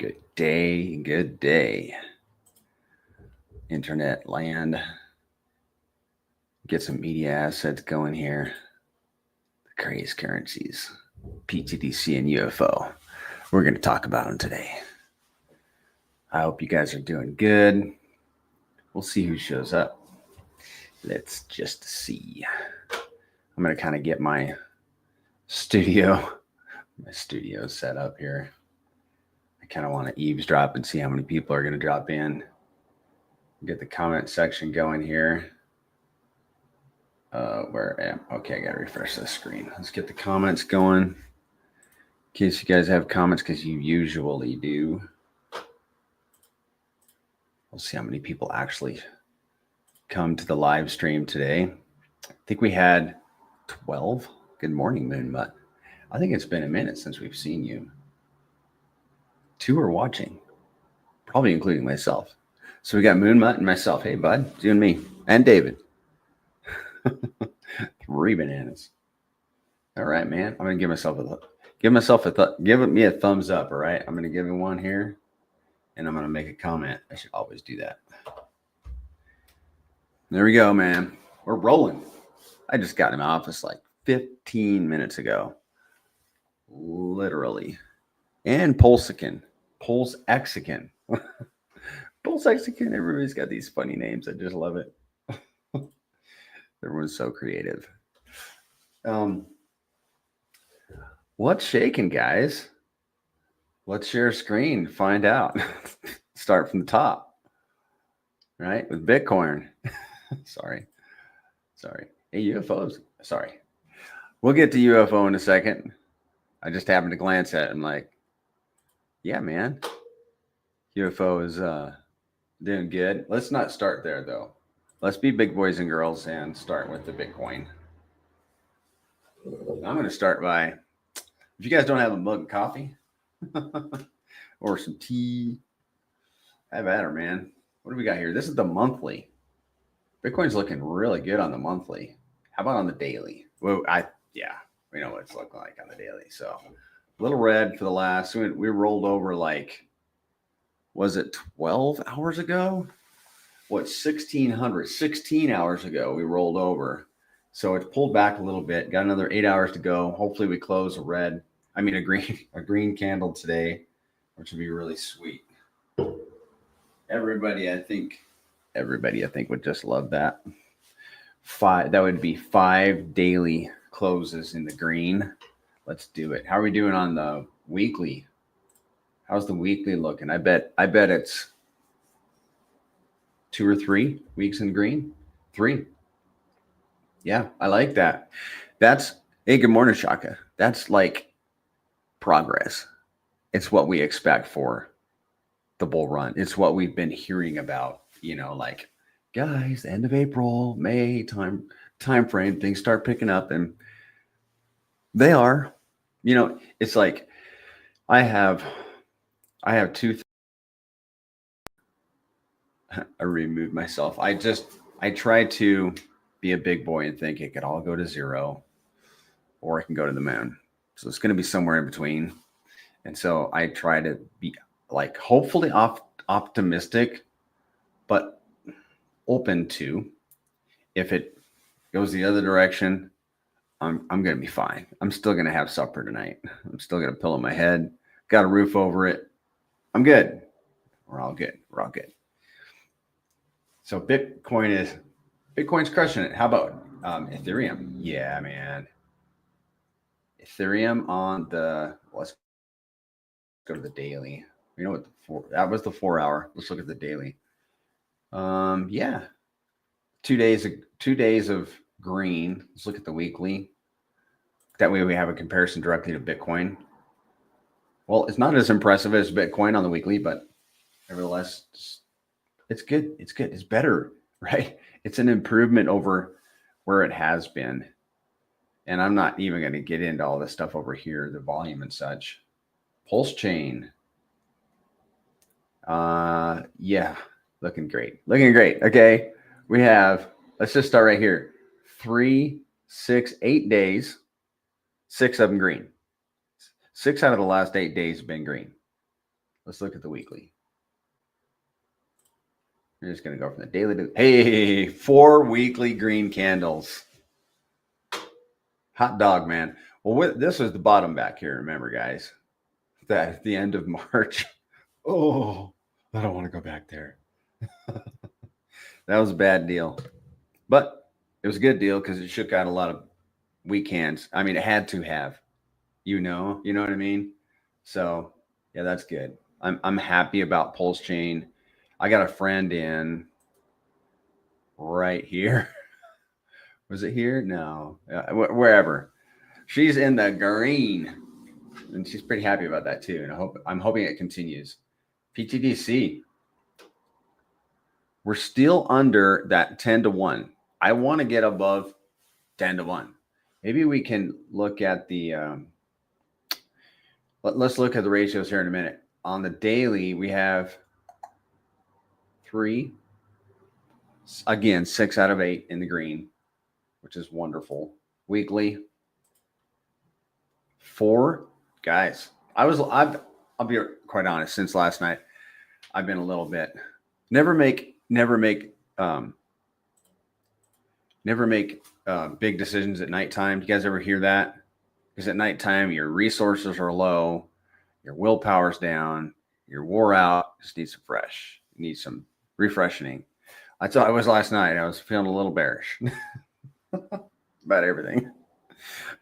Good day. Internet land. Get some media assets going here. The crazy currencies, pTGC and UFO. We're going to talk about them today. I hope you guys are doing good. We'll see who shows up. Let's just see. I'm going to kind of get my studio set up here. I kind of want to eavesdrop and see how many people are going to drop in. Get the comment section going here. Where am I? Okay, I got to refresh this screen. Let's get the comments going. In case you guys have comments, because you usually do. We'll see how many people actually come to the live stream today. I think we had 12. Good morning, Moonmutt. I think it's been a minute since we've seen you. 2 are watching, probably including myself. So we got Moonmutt and myself. Hey, bud, you and me, and David. 3 bananas. All right, man. I'm gonna give me a thumbs up. All right, I'm gonna give him one here, and I'm gonna make a comment. I should always do that. There we go, man. We're rolling. I just got in my office like 15 minutes ago, literally. And Pulsexican. Pulsexican. Everybody's got these funny names. I just love it. Everyone's so creative. What's shaking, guys? Let's share a screen. Find out. Start from the top. Right? With Bitcoin. Sorry. Hey, UFOs. Sorry. We'll get to UFO in a second. I just happened to glance at it. I'm like, yeah, man. UFO is doing good. Let's not start there, though. Let's be big boys and girls and start with the Bitcoin. I'm going to start by, if you guys don't have a mug of coffee or some tea, have at her, man. What do we got here? This is the monthly. Bitcoin's looking really good on the monthly. How about on the daily? Well, we know what it's looking like on the daily. So a little red for the last, we rolled over like, was it 12 hours ago? 16 hours ago, we rolled over. So it's pulled back a little bit. Got another 8 hours to go. Hopefully we close a green candle today, which would be really sweet. Everybody, I think would just love that. That would be 5 daily closes in the green. Let's do it. How are we doing on the weekly? How's the weekly looking? I bet it's 2 or 3 weeks in green. 3. Yeah, I like that. Hey, good morning, Shaka. That's like progress. It's what we expect for the bull run. It's what we've been hearing about, like, guys, the end of April, May time frame, things start picking up, and they are. It's like I have 2 I removed myself. I try to be a big boy and think it could all go to 0 or it can go to the moon. So it's going to be somewhere in between. And so I try to be like hopefully optimistic, but open to if it goes the other direction, I'm going to be fine. I'm still going to have supper tonight. I'm still going to pillow my head. Got a roof over it. I'm good. We're all good. So Bitcoin's crushing it. How about Ethereum? Yeah, man. Ethereum let's go to the daily. You know what? That was the 4 hour. Let's look at the daily. Yeah. 2 days of green. Let's look at the weekly. That way we have a comparison directly to Bitcoin. Well, it's not as impressive as Bitcoin on the weekly, but nevertheless, it's good. It's better, right? It's an improvement over where it has been. And I'm not even going to get into all this stuff over here, the volume and such. Pulse chain. Yeah, looking great. Okay. Let's just start right here. 3, 6, 8 days, 6 of them green. 6 out of the last 8 days have been green. Let's look at the weekly. We're just going to go from the daily to, hey, 4 weekly green candles. Hot dog, man. Well, this was the bottom back here. Remember, guys, that at the end of March. Oh, I don't want to go back there. That was a bad deal, but it was a good deal because it shook out a lot of weak hands. I mean, it had to have, you know what I mean? So yeah, that's good. I'm happy about Pulse Chain. I got a friend in right here. Was it here? No, wherever. She's in the green, and she's pretty happy about that too. And I'm hoping it continues. pTGC. We're still under that 10 to 1. I want to get above 10 to 1. Maybe we can look at the. Let's look at the ratios here in a minute. On the daily, we have 3. Again, 6 out of 8 in the green, which is wonderful. Weekly, 4. Guys, I'll be quite honest. Since last night, I've been a little bit. Never make big decisions at nighttime. Do you guys ever hear that? Because at nighttime, your resources are low, your willpower's down, you're wore out. Just need some fresh. You need some refreshing. I thought I was last night. I was feeling a little bearish about everything,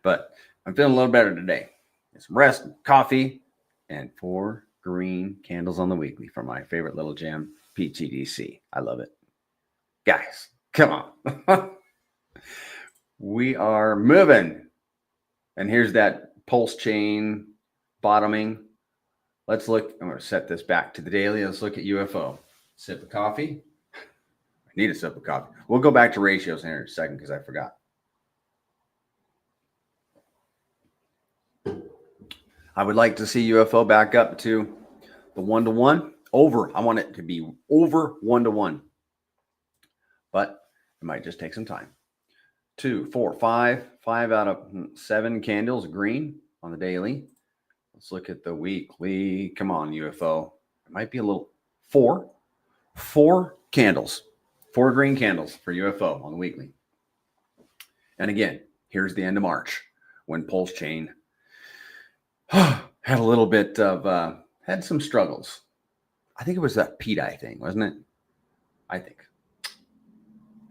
but I'm feeling a little better today. Get some rest, coffee, and 4 green candles on the weekly from my favorite little gem, pTGC. I love it. Guys, come on. We are moving. And here's that pulse chain bottoming. Let's look. I'm going to set this back to the daily. Let's look at UFO. Sip of coffee. I need a sip of coffee. We'll go back to ratios in a second because I forgot. I would like to see UFO back up to the 1 to 1 over. I want it to be over 1 to 1, but it might just take some time. 2, 4, 5 out of 7 candles green on the daily. Let's look at the weekly. Come on, UFO. It might be a little 4 candles, 4 green candles for UFO on the weekly. And again, here's the end of March when Pulse Chain had a little bit of had some struggles. I think it was that PDI thing, wasn't it? I think.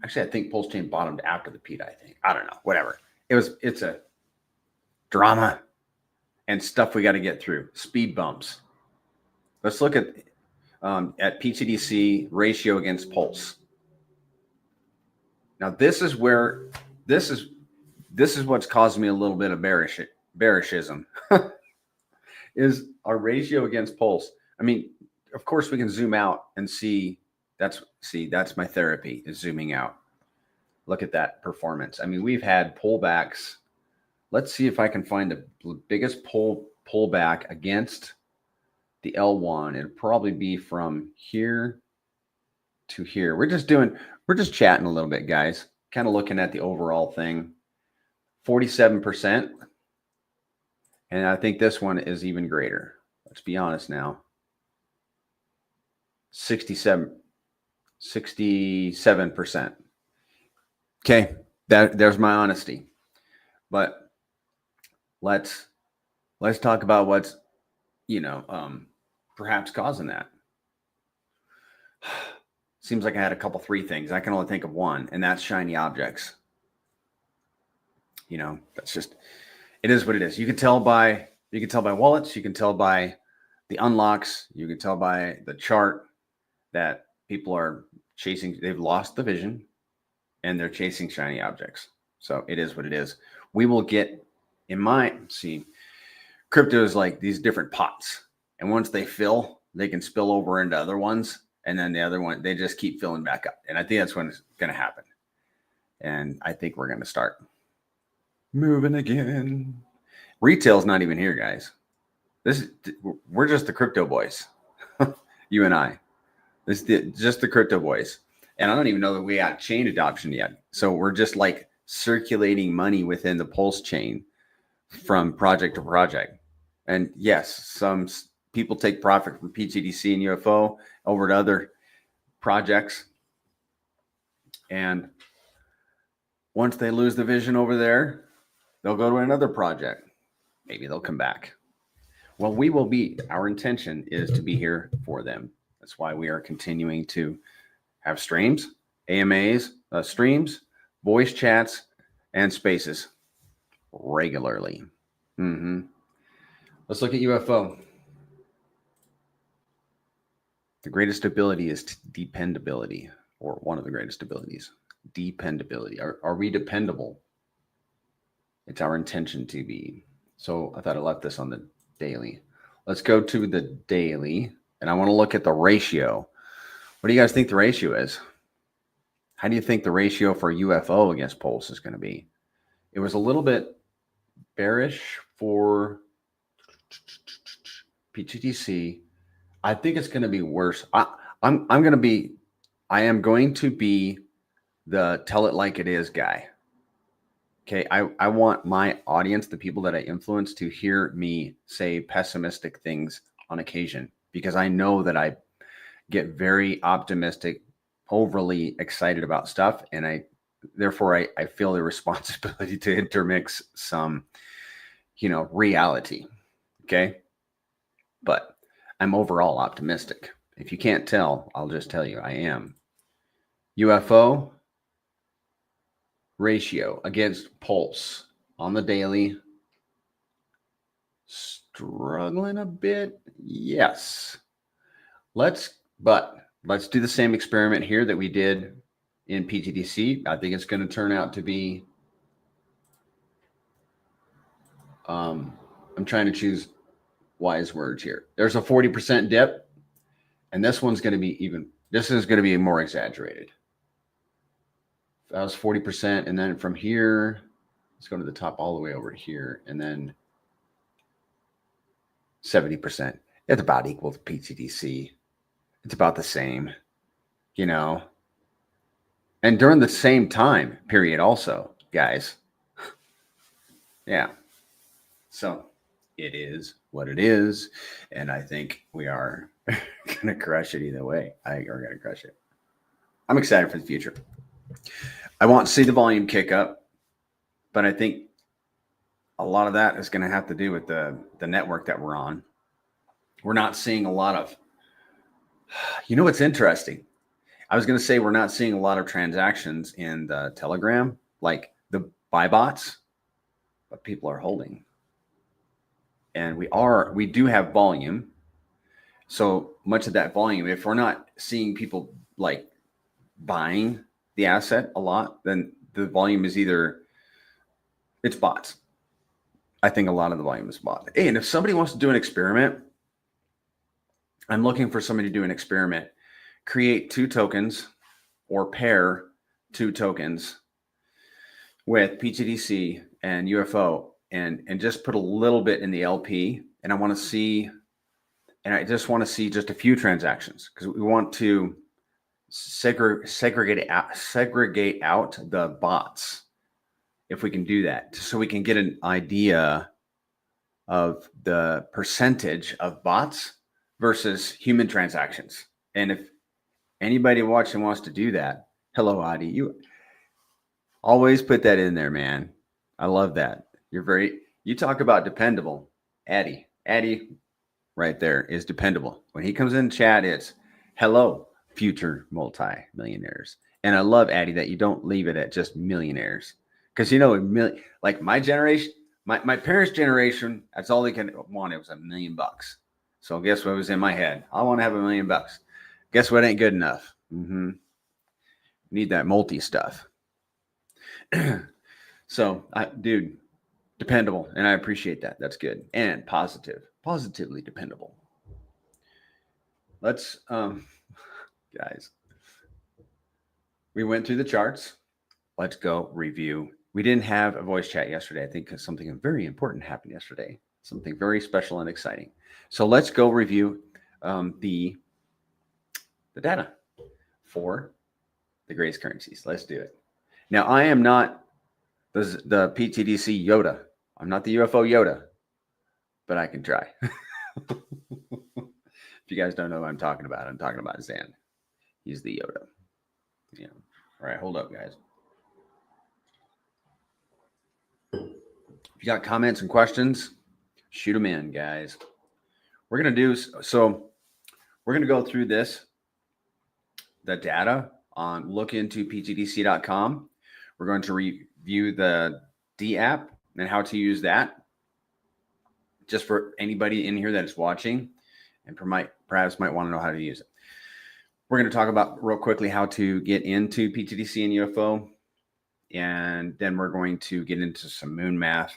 Actually, I think Pulse Chain bottomed after the PDI thing. I don't know. Whatever. It's a drama and stuff we got to get through. Speed bumps. Let's look at pTGC ratio against pulse. Now this is what's causing me a little bit of bearishism. Is our ratio against pulse. I mean, of course we can zoom out and see. That's my therapy, is zooming out. Look at that performance. I mean, we've had pullbacks. Let's see if I can find the biggest pullback against the L1. It'd probably be from here to here. We're just chatting a little bit, guys. Kind of looking at the overall thing. 47%. And I think this one is even greater. Let's be honest now. 67%. Okay, there's my honesty. But let's talk about what's perhaps causing that. Seems like I had 3 things. I can only think of one, and that's shiny objects. That's just, it is what it is. You can tell by wallets, you can tell by the unlocks, you can tell by the chart that people are chasing, they've lost the vision and they're chasing shiny objects. So it is what it is. We will get crypto is like these different pots. And once they fill, they can spill over into other ones. And then the other one, they just keep filling back up. And I think that's when it's going to happen. And I think we're going to start moving again. Retail's not even here, guys. We're just the crypto boys. You and I. Just the crypto boys. And I don't even know that we got chain adoption yet. So we're just like circulating money within the Pulse chain from project to project. And yes, some People take profit from pTGC and UFO over to other projects. And once they lose the vision over there, they'll go to another project. Maybe they'll come back. Well, we will be. Our intention is to be here for them. That's why we are continuing to have streams, AMAs, streams, voice chats, and spaces regularly. Let's look at UFO. The greatest ability is dependability, or one of the greatest abilities. Dependability. Are we dependable? It's our intention to be. So I thought I left this on the daily. Let's go to the daily, and I want to look at the ratio. What do you guys think the ratio is? How do you think the ratio for UFO against Pulse is going to be? It was a little bit bearish for pTGC. I think it's going to be worse. I am going to be the tell it like it is guy. Okay, I want my audience, the people that I influence, to hear me say pessimistic things on occasion, because I know that I get very optimistic, overly excited about stuff, and I feel the responsibility to intermix some, reality. Okay, but I'm overall optimistic. If you can't tell, I'll just tell you I am. UFO ratio against Pulse on the daily, struggling a bit. Yes. Let's do the same experiment here that we did in pTGC. I think it's going to turn out to be, I'm trying to choose wise words here. There's a 40% dip, and this one's going to be this is going to be more exaggerated. That was 40%. And then from here, let's go to the top all the way over here. And then 70%. It's about equal to pTGC. It's about the same, And during the same time period also, guys. Yeah. So it is what it is. And I think we are going to crush it either way. We're going to crush it. I'm excited for the future. I want to see the volume kick up, but I think a lot of that is going to have to do with the network that we're on. We're not seeing a lot of, what's interesting? I was going to say we're not seeing a lot of transactions in the Telegram, like the buy bots, but people are holding. And we do have volume. So much of that volume, if we're not seeing people like buying the asset a lot, then the volume is it's bots. I think a lot of the volume is bot. Hey, and if somebody wants to do an experiment, I'm looking for somebody to do an experiment. Create 2 tokens or pair 2 tokens with pTGC and UFO and just put a little bit in the LP. And I just want to see just a few transactions, because we want to segregate out the bots, if we can do that, so we can get an idea of the percentage of bots versus human transactions. And if anybody watching wants to do that, hello, Adi, you always put that in there, man. I love that. You talk about dependable. Addy right there is dependable. When he comes in chat, it's hello, future multi-millionaires. And I love, Addy, that you don't leave it at just millionaires. Because, like my generation, my parents' generation, that's all they can want. It was $1 million. So guess what was in my head? I want to have $1 million. Guess what ain't good enough? Need that multi stuff. So, dude, dependable. And I appreciate that. That's good. And positively dependable. Let's, guys, we went through the charts. Let's go review. We didn't have a voice chat yesterday. I think something very important happened yesterday. Something very special and exciting. So let's go review the data for the greatest currencies. Let's do it. Now, I am not the pTGC Yoda. I'm not the UFO Yoda, but I can try. you guys don't know what I'm talking about Zen. He's the Yoda. Yeah. All right, hold up, guys. If you got comments and questions, shoot them in, guys. We're going to go through the data on lookintoptgc.com. We're going to review the D app and how to use that, just for anybody in here that is watching and perhaps might want to know how to use it. We're going to talk about real quickly how to get into pTGC and UFO, and then we're going to get into some moon math,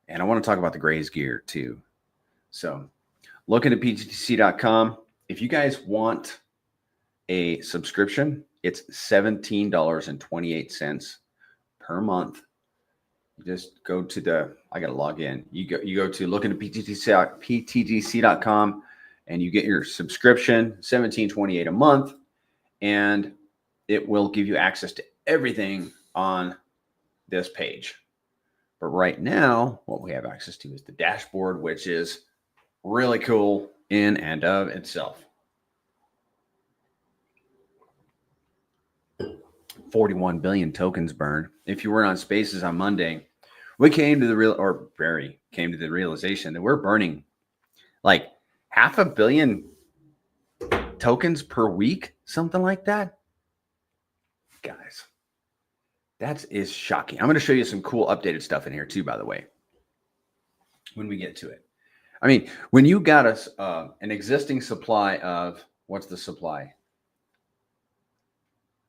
and I want to talk about the Gray's gear too. So look into ptgc.com. If you guys want a subscription, it's $17.28 per month. You just go to I got to log in. You go to look into ptgc.com and you get your subscription, $17.28 a month, and it will give you access to everything on this page. But right now, what we have access to is the dashboard, which is really cool in and of itself. 41 billion tokens burned. If you were on Spaces on Monday, we came to the realization that we're burning like 500 million tokens per week, something like that. Guys, that is shocking. I'm going to show you some cool updated stuff in here too, by the way, when we get to it. I mean, when you got an existing supply of, what's the supply?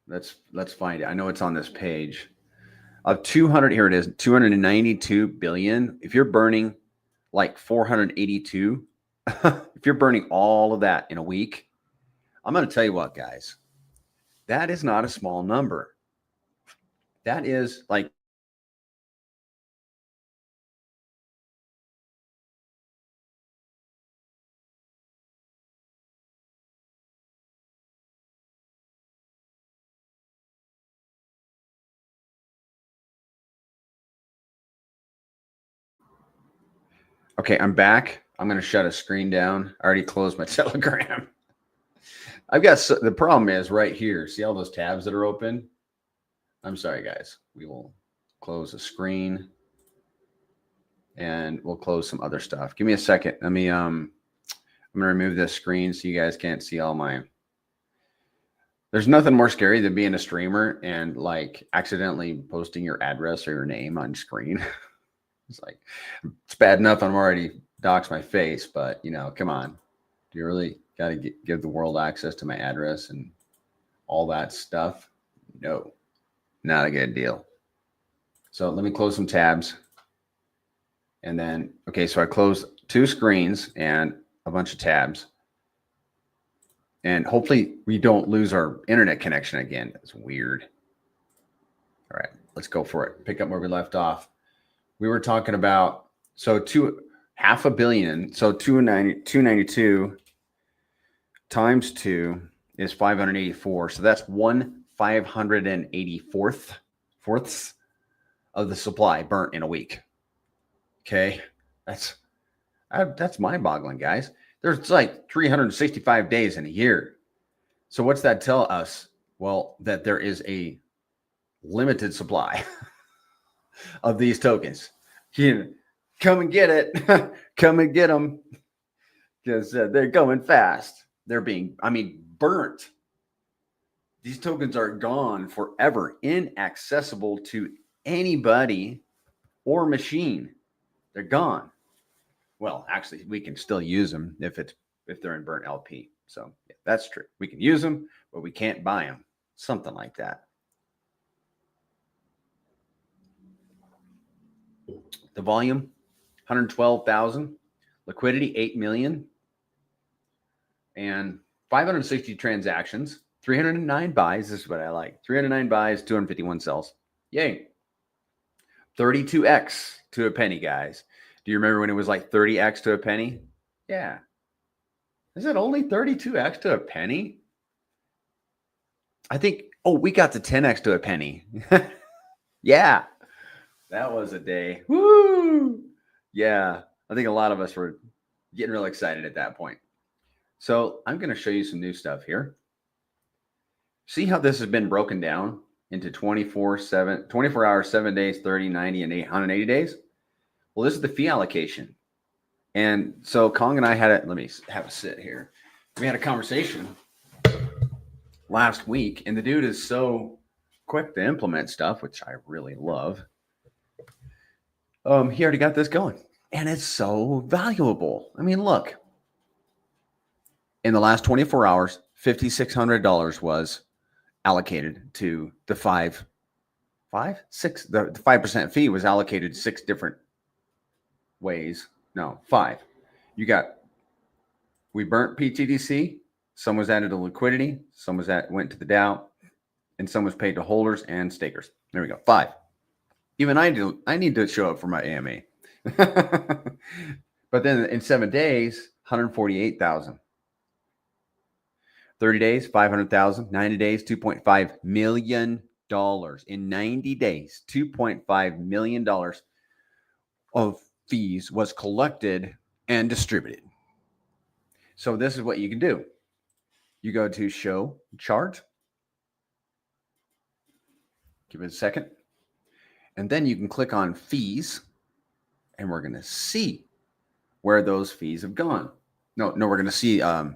Let's find it. I know it's on this page. Of 200, here it is, 292 billion. If you're burning like 482, if you're burning all of that in a week, I'm going to tell you what, guys, that is not a small number. That is like, okay, I'm back. I'm going to shut a screen down. I already closed my Telegram. The problem is right here. See all those tabs that are open? I'm sorry, guys. We will close the screen and we'll close some other stuff. Give me a second. I'm going to remove this screen so you guys can't see all my. There's nothing more scary than being a streamer and like accidentally posting your address or your name on screen. It's like, it's bad enough I'm already doxed my face, but come on. Do you really got to give the world access to my address and all that stuff? No, not a good deal. So let me close some tabs. And then, okay, so I closed 2 screens and a bunch of tabs. And hopefully we don't lose our internet connection again. That's weird. All right, let's go for it. Pick up where we left off. We were talking about, so 500 million. So 292 times 2 is 584. So that's 1/584th of the supply burnt in a week. Okay, that's mind-boggling, guys. There's like 365 days in a year. So what's that tell us? Well, that there is a limited supply of these tokens. Come and get it. Come and get them, because they're going fast. They're being, burnt. These tokens are gone forever, inaccessible to anybody or machine. They're gone. Well, actually, we can still use them if they're in burnt LP. So yeah, that's true. We can use them, but we can't buy them. Something like that. The volume, 112,000. Liquidity, 8 million. And 560 transactions, 309 buys. This is what I like. 309 buys, 251 sells. Yay. 32x to a penny, guys. Do you remember when it was like 30x to a penny? Yeah. Is it only 32x to a penny? I think, we got to 10x to a penny. Yeah. That was a day. Woo! Yeah. I think a lot of us were getting real excited at that point. So I'm going to show you some new stuff here. See how this has been broken down into 24 hours, 7 days, 30, 90, and 180 days? Well, this is the fee allocation. And so Kong and I had it. Let me have a sit here. We had a conversation last week, and the dude is so quick to implement stuff, which I really love. He already got this going, and it's so valuable. I mean, look, in the last 24 hours, $5,600 was allocated to the 5% fee was allocated 6 different ways. No, 5. We burnt pTGC. Some was added to liquidity. Some went to the Dow, and some was paid to holders and stakers. There we go. 5. Even I need to show up for my AMA. But then in 7 days, 148,000. 30 days, 500,000. 90 days, $2.5 million. In 90 days, $2.5 million of fees was collected and distributed. So this is what you can do. You go to show chart. Give it a second. And then you can click on fees, and we're going to see where those fees have gone. No, we're going to see how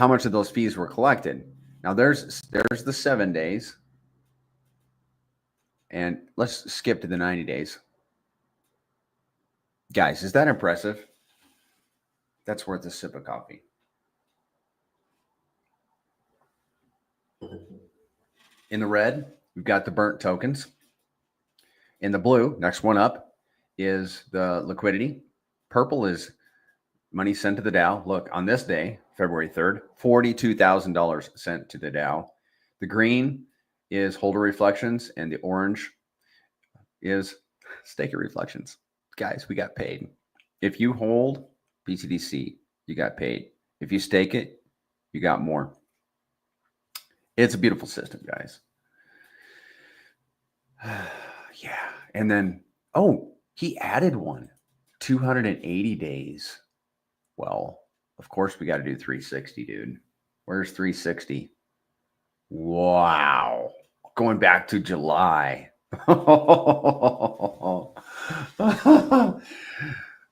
much of those fees were collected. Now there's the 7 days. And let's skip to the 90 days. Guys, is that impressive? That's worth a sip of coffee. In the red, we've got the burnt tokens. In the blue, next one up, is the liquidity. Purple is money sent to the Dow. Look, on this day, February 3rd, $42,000 sent to the Dow. The green is holder reflections, and the orange is staker reflections. Guys, we got paid. If you hold pTGC, you got paid. If you stake it, you got more. It's a beautiful system, guys. Yeah. And then, he added one, 280 days. Well, of course we got to do 360, dude. Where's 360? Wow. Going back to July.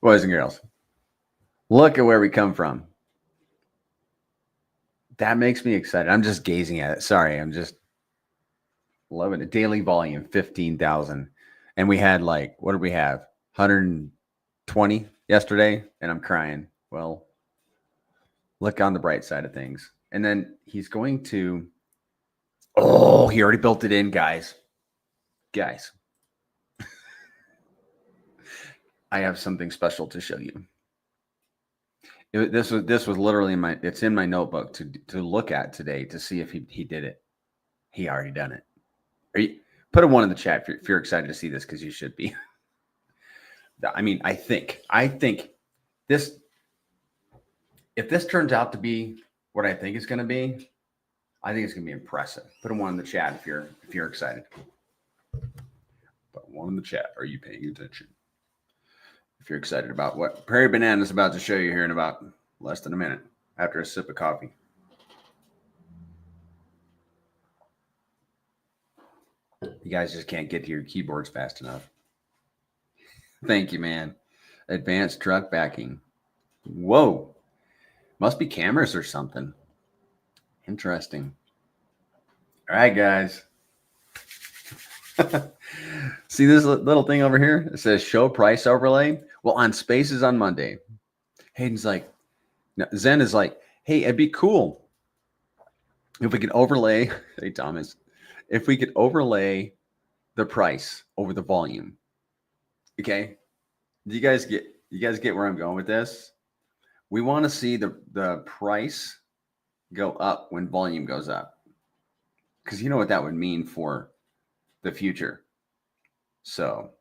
Boys and girls, look at where we come from. That makes me excited. I'm just gazing at it. Sorry, I'm just loving it. Daily volume, 15,000. And we had what did we have? 120 yesterday, and I'm crying. Well, look on the bright side of things. And then he's going to, he already built it in, guys. I have something special to show you. This was literally it's in my notebook to look at today to see if he did it. He already done it. Put a 1 in the chat if you're excited to see this, because you should be. I mean, I think this, if this turns out to be what I think it's going to be, I think it's going to be impressive. Put a 1 in the chat if you're excited. Put 1 in the chat. Are you paying attention? If you're excited about what Prairie Banana is about to show you here in about less than a minute after a sip of coffee. You guys just can't get to your keyboards fast enough. Thank you, man. Advanced truck backing. Whoa. Must be cameras or something. Interesting. All right, guys. See this little thing over here? It says show price overlay. Well, on Spaces on Monday, Hayden's like, Zen is like, hey, it'd be cool if we could overlay, hey, Thomas, if we could overlay the price over the volume. Okay. Do you guys get where I'm going with this? We want to see the price go up when volume goes up, because you know what that would mean for the future. So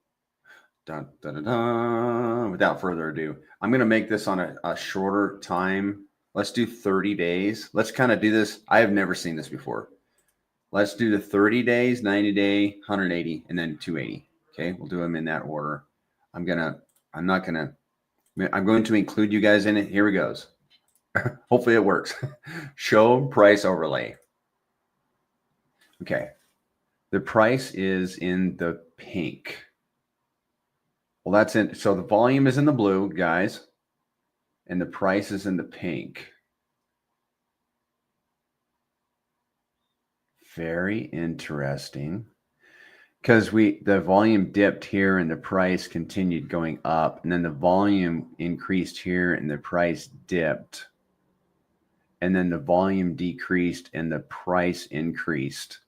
without further ado, I'm going to make this on a shorter time. Let's do 30 days. Let's kind of do this. I have never seen this before. Let's do the 30 days, 90 day, 180, and then 280. Okay. We'll do them in that order. I'm going to include you guys in it. Here we goes. Hopefully it works. Show price overlay. Okay. The price is in the pink. Well, that's in. So the volume is in the blue, guys, and the price is in the pink. Very interesting. Because the volume dipped here and the price continued going up, and then the volume increased here and the price dipped, and then the volume decreased and the price increased.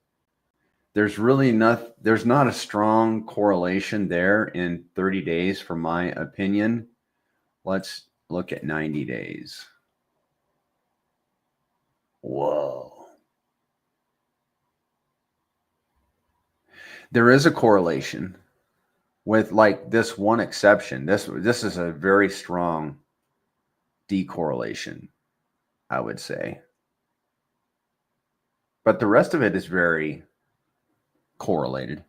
There's not a strong correlation there in 30 days, from my opinion. Let's look at 90 days. Whoa. There is a correlation with, like, this one exception. This is a very strong decorrelation, I would say. But the rest of it is very correlated.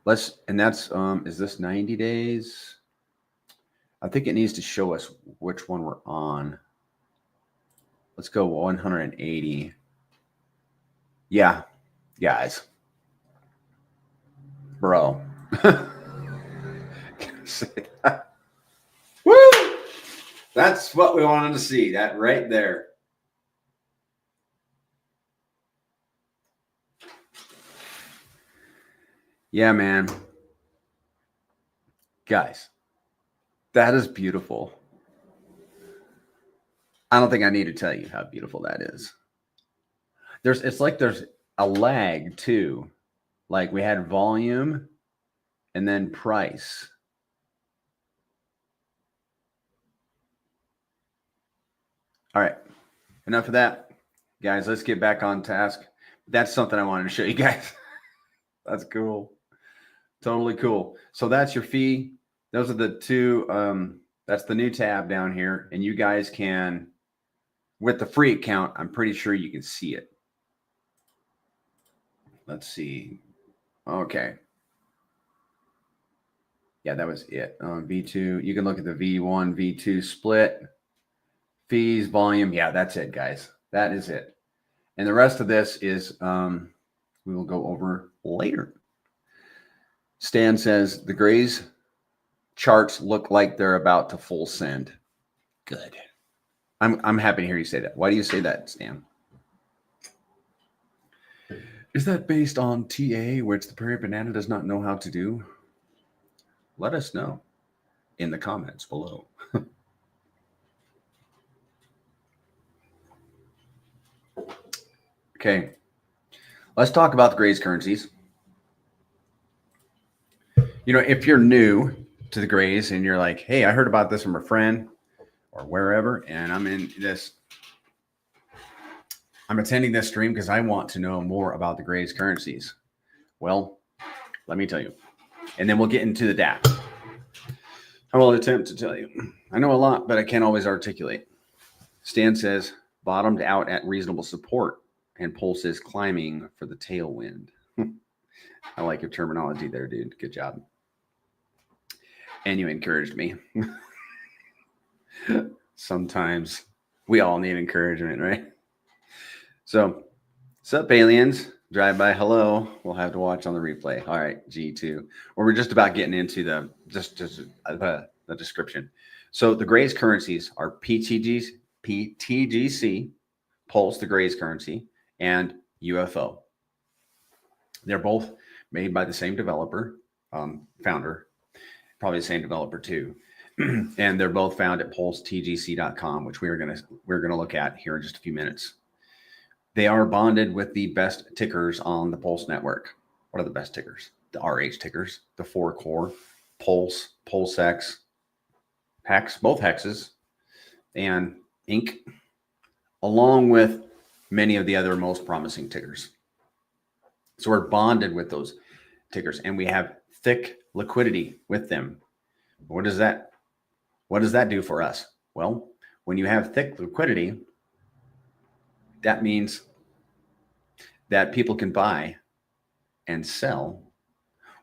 And that's, is this 90 days? I think it needs to show us which one we're on. Let's go 180. Yeah, guys. Bro. Woo! That's what we wanted to see. That right there. Yeah, man. Guys, that is beautiful. I don't think I need to tell you how beautiful that is. It's like there's a lag too. Like we had volume and then price. All right. Enough of that. Guys, let's get back on task. That's something I wanted to show you guys. That's cool. Totally cool. So that's your fee. Those are the two. That's the new tab down here. And you guys can, with the free account, I'm pretty sure you can see it. Let's see. Okay. Yeah, that was it. V2. You can look at the V1, V2 split. Fees, volume. Yeah, that's it, guys. That is it. And the rest of this is we will go over later. Stan says the Grays charts look like they're about to full send. Good. I'm happy to hear you say that. Why do you say that, Stan? Is that based on TA, which the Prairie Banana does not know how to do? Let us know in the comments below. Okay. Let's talk about the Grays currencies. You know, if you're new to the Grays and you're like, hey, I heard about this from a friend or wherever, and I'm attending this stream because I want to know more about the Grays currencies. Well, let me tell you. And then we'll get into the DAP. I will attempt to tell you. I know a lot, but I can't always articulate. Stan says, bottomed out at reasonable support, and Pulse is climbing for the tailwind. I like your terminology there, dude. Good job. And you encouraged me. Sometimes we all need encouragement, right? So, sup, aliens? Drive by, hello. We'll have to watch on the replay. All right, G2. Well, we're just about getting into the description. So the Grays currencies are pTGC, Pulse, the Grays currency, and UFO. They're both made by the same developer, founder, probably the same developer too. And they're both found at pulsetgc.com, which we're gonna look at here in just a few minutes. They are bonded with the best tickers on the Pulse network. What are the best tickers? The RH tickers, the 4 core, Pulse, PulseX, Hex, both hexes, and Inc., along with many of the other most promising tickers. So we're bonded with those tickers, and we have thick liquidity with them. What does that do for us? Well, when you have thick liquidity, that means that people can buy and sell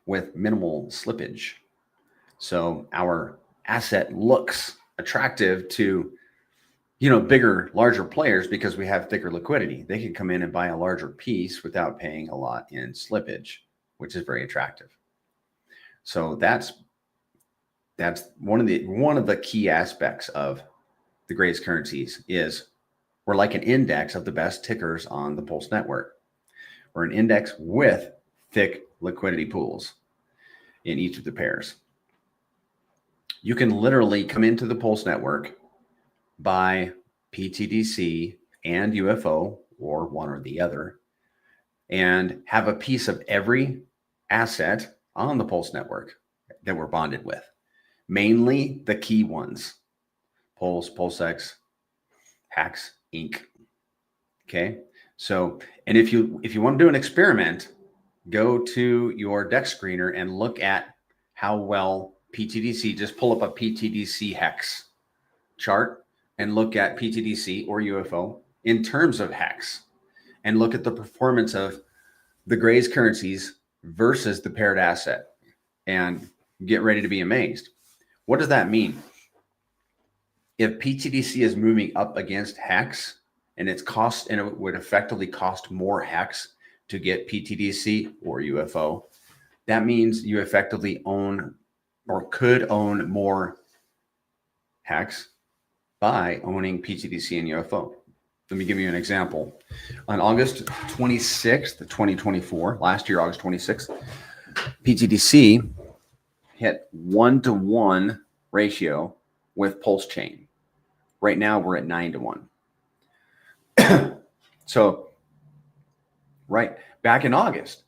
with minimal slippage. So our asset looks attractive to bigger, larger players, because we have thicker liquidity, they can come in and buy a larger piece without paying a lot in slippage, which is very attractive. So that's one of the key aspects of the Grace currencies is we're like an index of the best tickers on the Pulse network. We're an index with thick liquidity pools in each of the pairs. You can literally come into the Pulse network, buy pTGC and UFO, or one or the other, and have a piece of every asset on the Pulse network that we're bonded with. Mainly the key ones: Pulse, PulseX, HAX, Inc. Okay. So, and if you want to do an experiment, go to your deck screener and look at how well pTGC, just pull up a pTGC hex chart and look at pTGC or UFO in terms of hex, and look at the performance of the Grace currencies versus the paired asset, and get ready to be amazed. What does that mean? If pTGC is moving up against hex, and it would effectively cost more hex to get pTGC or UFO, that means you effectively own or could own more hex by owning pTGC and UFO. Let me give you an example. On August 26th, 2024, last year, August 26th, pTGC hit 1-to-1 ratio with Pulse Chain. Right now, we're at 9-to-1. So, right back in August,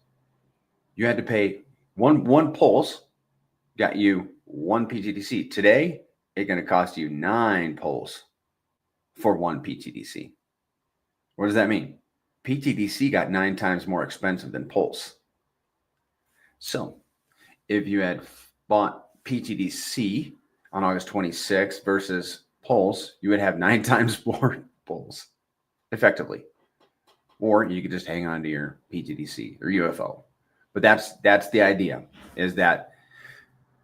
you had to pay one Pulse, got you 1 pTGC. Today, it's going to cost you 9 Pulse for 1 pTGC. What does that mean? pTGC got 9 times more expensive than Pulse. So if you had bought pTGC on August 26th versus Pulse, you would have 9 times more Pulse effectively. Or you could just hang on to your pTGC or UFO. But that's the idea, is that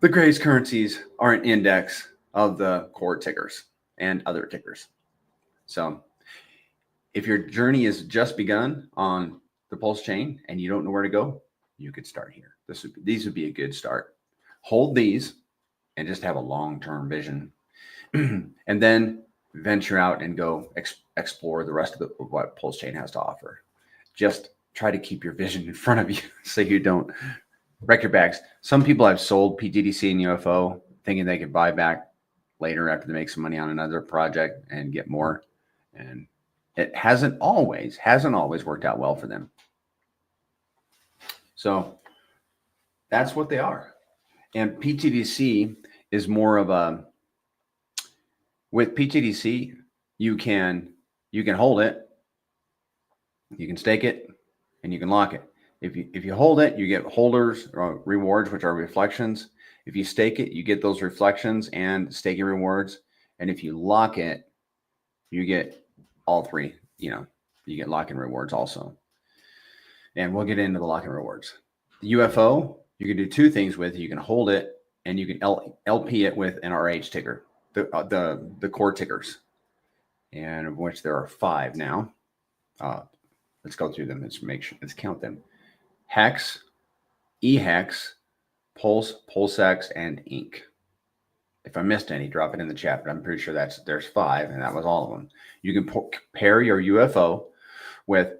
the Grace currencies are an index of the core tickers and other tickers. So if your journey is just begun on the Pulse chain and you don't know where to go, you could start here. These would be a good start. Hold these and just have a long-term vision, and then venture out and go explore the rest of what Pulse chain has to offer. Just try to keep your vision in front of you so you don't wreck your bags. Some people have sold pTGC and UFO thinking they could buy back later after they make some money on another project and get more, and it hasn't always worked out well for them. So that's what they are. And pTGC is more of a, with pTGC, you can hold it, you can stake it, and you can lock it. If you hold it, you get holders rewards, which are reflections. If you stake it, you get those reflections and staking rewards. And if you lock it, you get all three. You get lock-in rewards also. And we'll get into the lock-in rewards. The UFO, you can do two things with. You can hold it, and you can LP it with an RH ticker, the core tickers, and of which there are 5 now. Let's go through them. Let's count them. Hex, eHex, Pulse, PulseX, and Inc. If I missed any, drop it in the chat, but I'm pretty sure there's 5, and that was all of them. You can pair your UFO with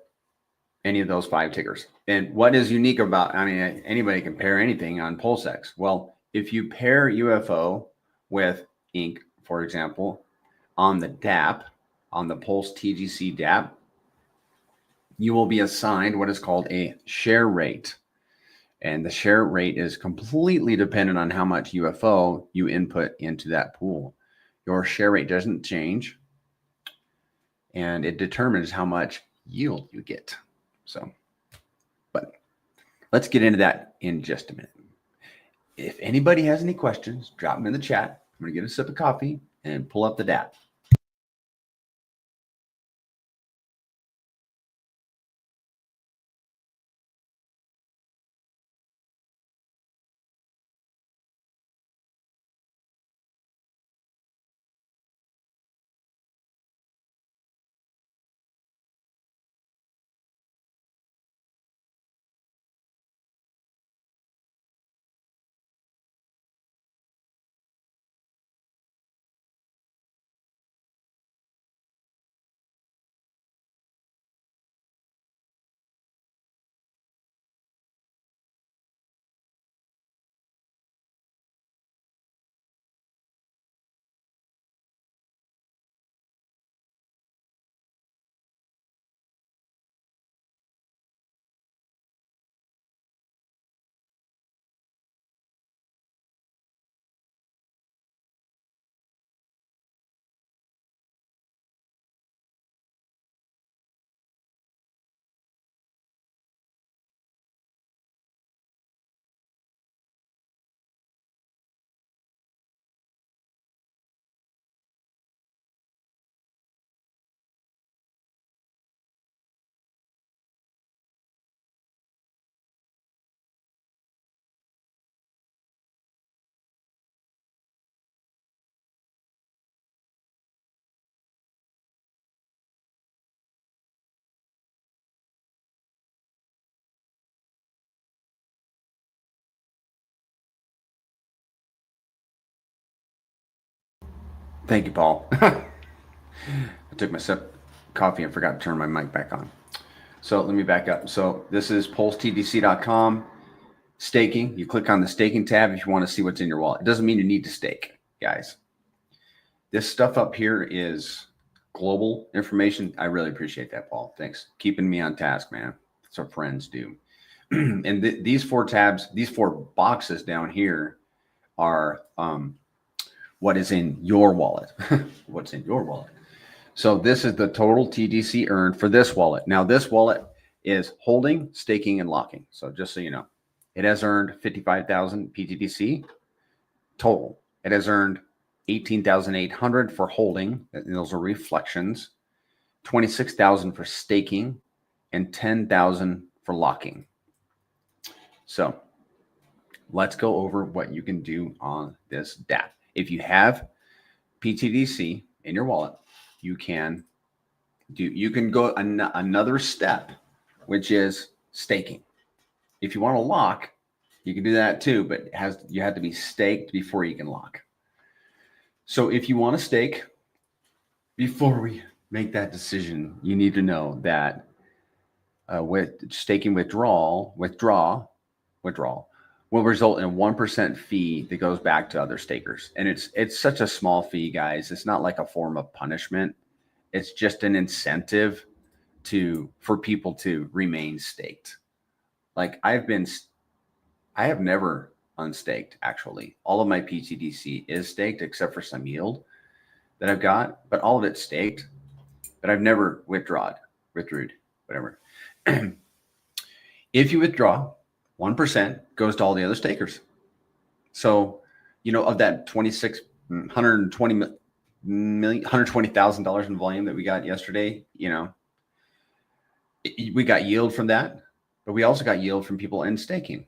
any of those 5 tickers. And what is unique about, anybody can pair anything on PulseX. Well, if you pair UFO with Inc., for example, on the DApp, on the Pulse TGC DApp, you will be assigned what is called a share rate. And the share rate is completely dependent on how much UFO you input into that pool. Your share rate doesn't change, and it determines how much yield you get. So, but let's get into that in just a minute. If anybody has any questions, drop them in the chat. I'm going to get a sip of coffee and pull up the DApp. Thank you, Paul. I took my sip of coffee and forgot to turn my mic back on. So let me back up. So this is pulsetdc.com. Staking. You click on the staking tab if you want to see what's in your wallet. It doesn't mean you need to stake, guys. This stuff up here is global information. I really appreciate that, Paul. Thanks. Keeping me on task, man. That's what friends do. And these four tabs, these four boxes down here are what is in your wallet. What's in your wallet? So this is the total TDC earned for this wallet. Now this wallet is holding, staking, and locking. So just so you know, it has earned 55,000 pTGC total. It has earned 18,800 for holding. Those are reflections. 26,000 for staking, and 10,000 for locking. So let's go over what you can do on this DApp. If you have pTGC in your wallet, you can go another step, which is staking. If you want to lock, you can do that too, but you have to be staked before you can lock. So if you want to stake, before we make that decision, you need to know that with staking withdrawal will result in a 1% fee that goes back to other stakers. And it's such a small fee, guys. It's not like a form of punishment. It's just an incentive for people to remain staked. Like I have never unstaked, actually. All of my pTGC is staked except for some yield that I've got, but all of it's staked. But I've never withdrew, whatever. If you withdraw, 1% goes to all the other stakers. So, of that $120,000 in volume that we got yesterday, we got yield from that, but we also got yield from people in staking.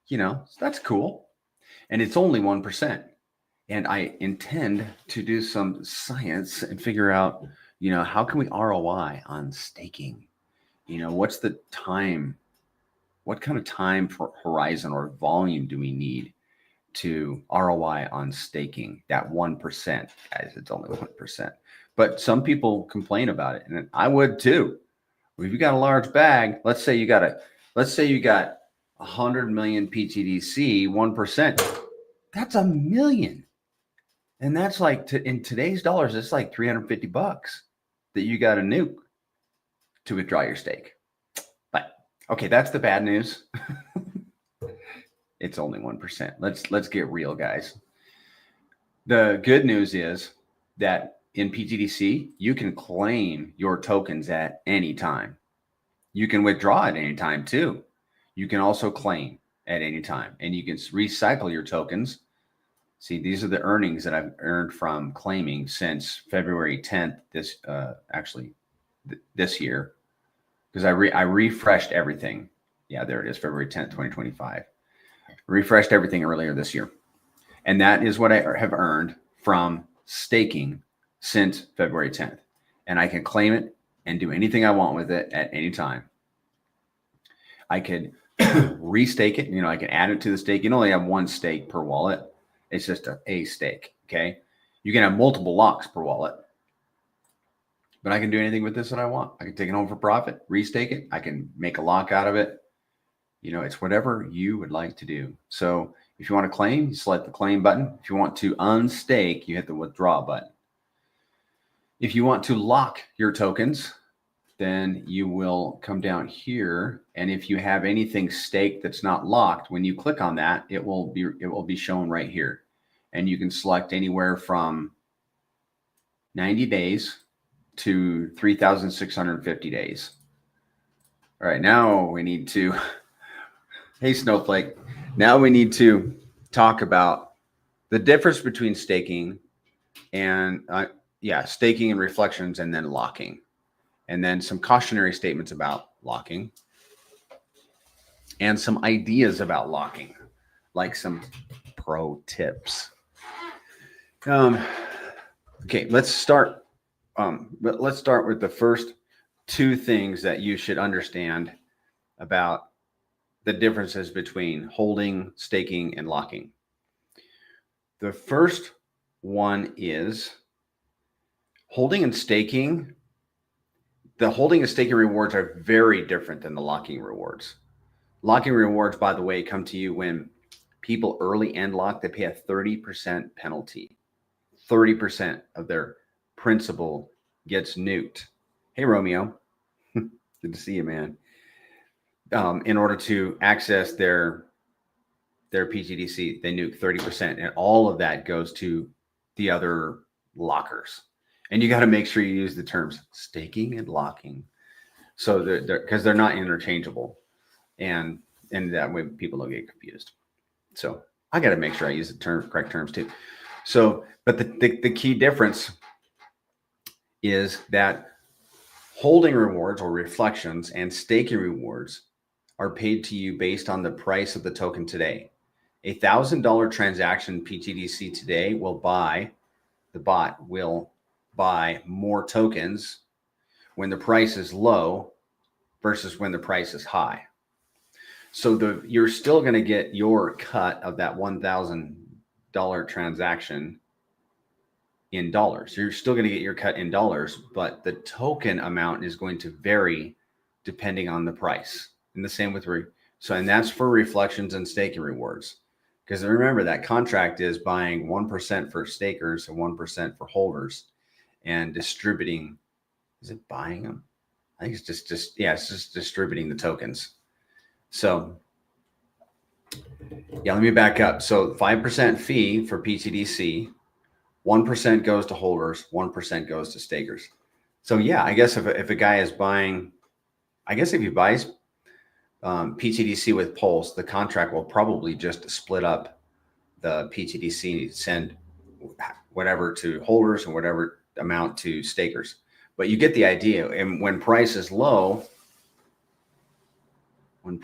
So that's cool. And it's only 1%. And I intend to do some science and figure out, how can we ROI on staking? What's the time? What kind of time horizon or volume do we need to ROI on staking that 1%? Guys, it's only 1%. But some people complain about it, and I would too. If you got a large bag, let's say you got 100 million pTGC, 1%, that's $1 million. And that's like in today's dollars, it's like $350 that you got to nuke to withdraw your stake. But okay, that's the bad news. It's only 1%. Let's get real, guys. The good news is that in pTGC, you can claim your tokens at any time. You can withdraw at any time too. You can also claim at any time, and you can recycle your tokens. See, these are the earnings that I've earned from claiming since February 10th, this year, because I refreshed everything. Yeah, there it is, February 10th, 2025. Refreshed everything earlier this year. And that is what I have earned from staking since February 10th. And I can claim it and do anything I want with it at any time. I could restake it. I can add it to the stake. You can only have one stake per wallet. It's just a stake, okay? You can have multiple locks per wallet. But I can do anything with this that I want. I can take it home for profit, restake it. I can make a lock out of it. It's whatever you would like to do. So if you want to claim, you select the claim button. If you want to unstake, you hit the withdraw button. If you want to lock your tokens, then you will come down here. And if you have anything staked that's not locked, when you click on that, it will be shown right here. And you can select anywhere from 90 days to 3,650 days. All right, now we need to, hey Snowflake, now we need to talk about the difference between staking and staking and reflections, and then locking, and then some cautionary statements about locking, and some ideas about locking, like some pro tips. Okay, let's start. Let's start with the first two things that you should understand about the differences between holding, staking, and locking. The first one is holding and staking. The holding and staking rewards are very different than the locking rewards. Locking rewards, by the way, come to you when people early end lock, they pay a 30% penalty. 30% of their principal gets nuked. Hey, Romeo. Good to see you, man. In order to access their pTGC, they nuke 30%, and all of that goes to the other lockers. And you got to make sure you use the terms staking and locking, so because they're not interchangeable, and that way people don't get confused. So I got to make sure I use the correct terms too. So, but the key difference is that holding rewards or reflections and staking rewards are paid to you based on the price of the token today. $1,000 transaction pTGC today will buy, the bot will buy more tokens when the price is low versus when the price is high. So you're still going to get your cut of that $1,000 transaction in dollars. You're still going to get your cut in dollars, but the token amount is going to vary depending on the price. And the same with and that's for reflections and staking rewards. Because remember, that contract is buying 1% for stakers and 1% for holders, and distributing. Is it buying them? I think it's just it's just distributing the tokens. So yeah, let me back up. So 5% fee for pTGC, 1% goes to holders, 1% goes to stakers. So yeah, I guess if a guy is buying, I guess if he buys pTGC with Pulse, the contract will probably just split up the pTGC, send whatever to holders and whatever amount to stakers. But you get the idea. And when price is low, the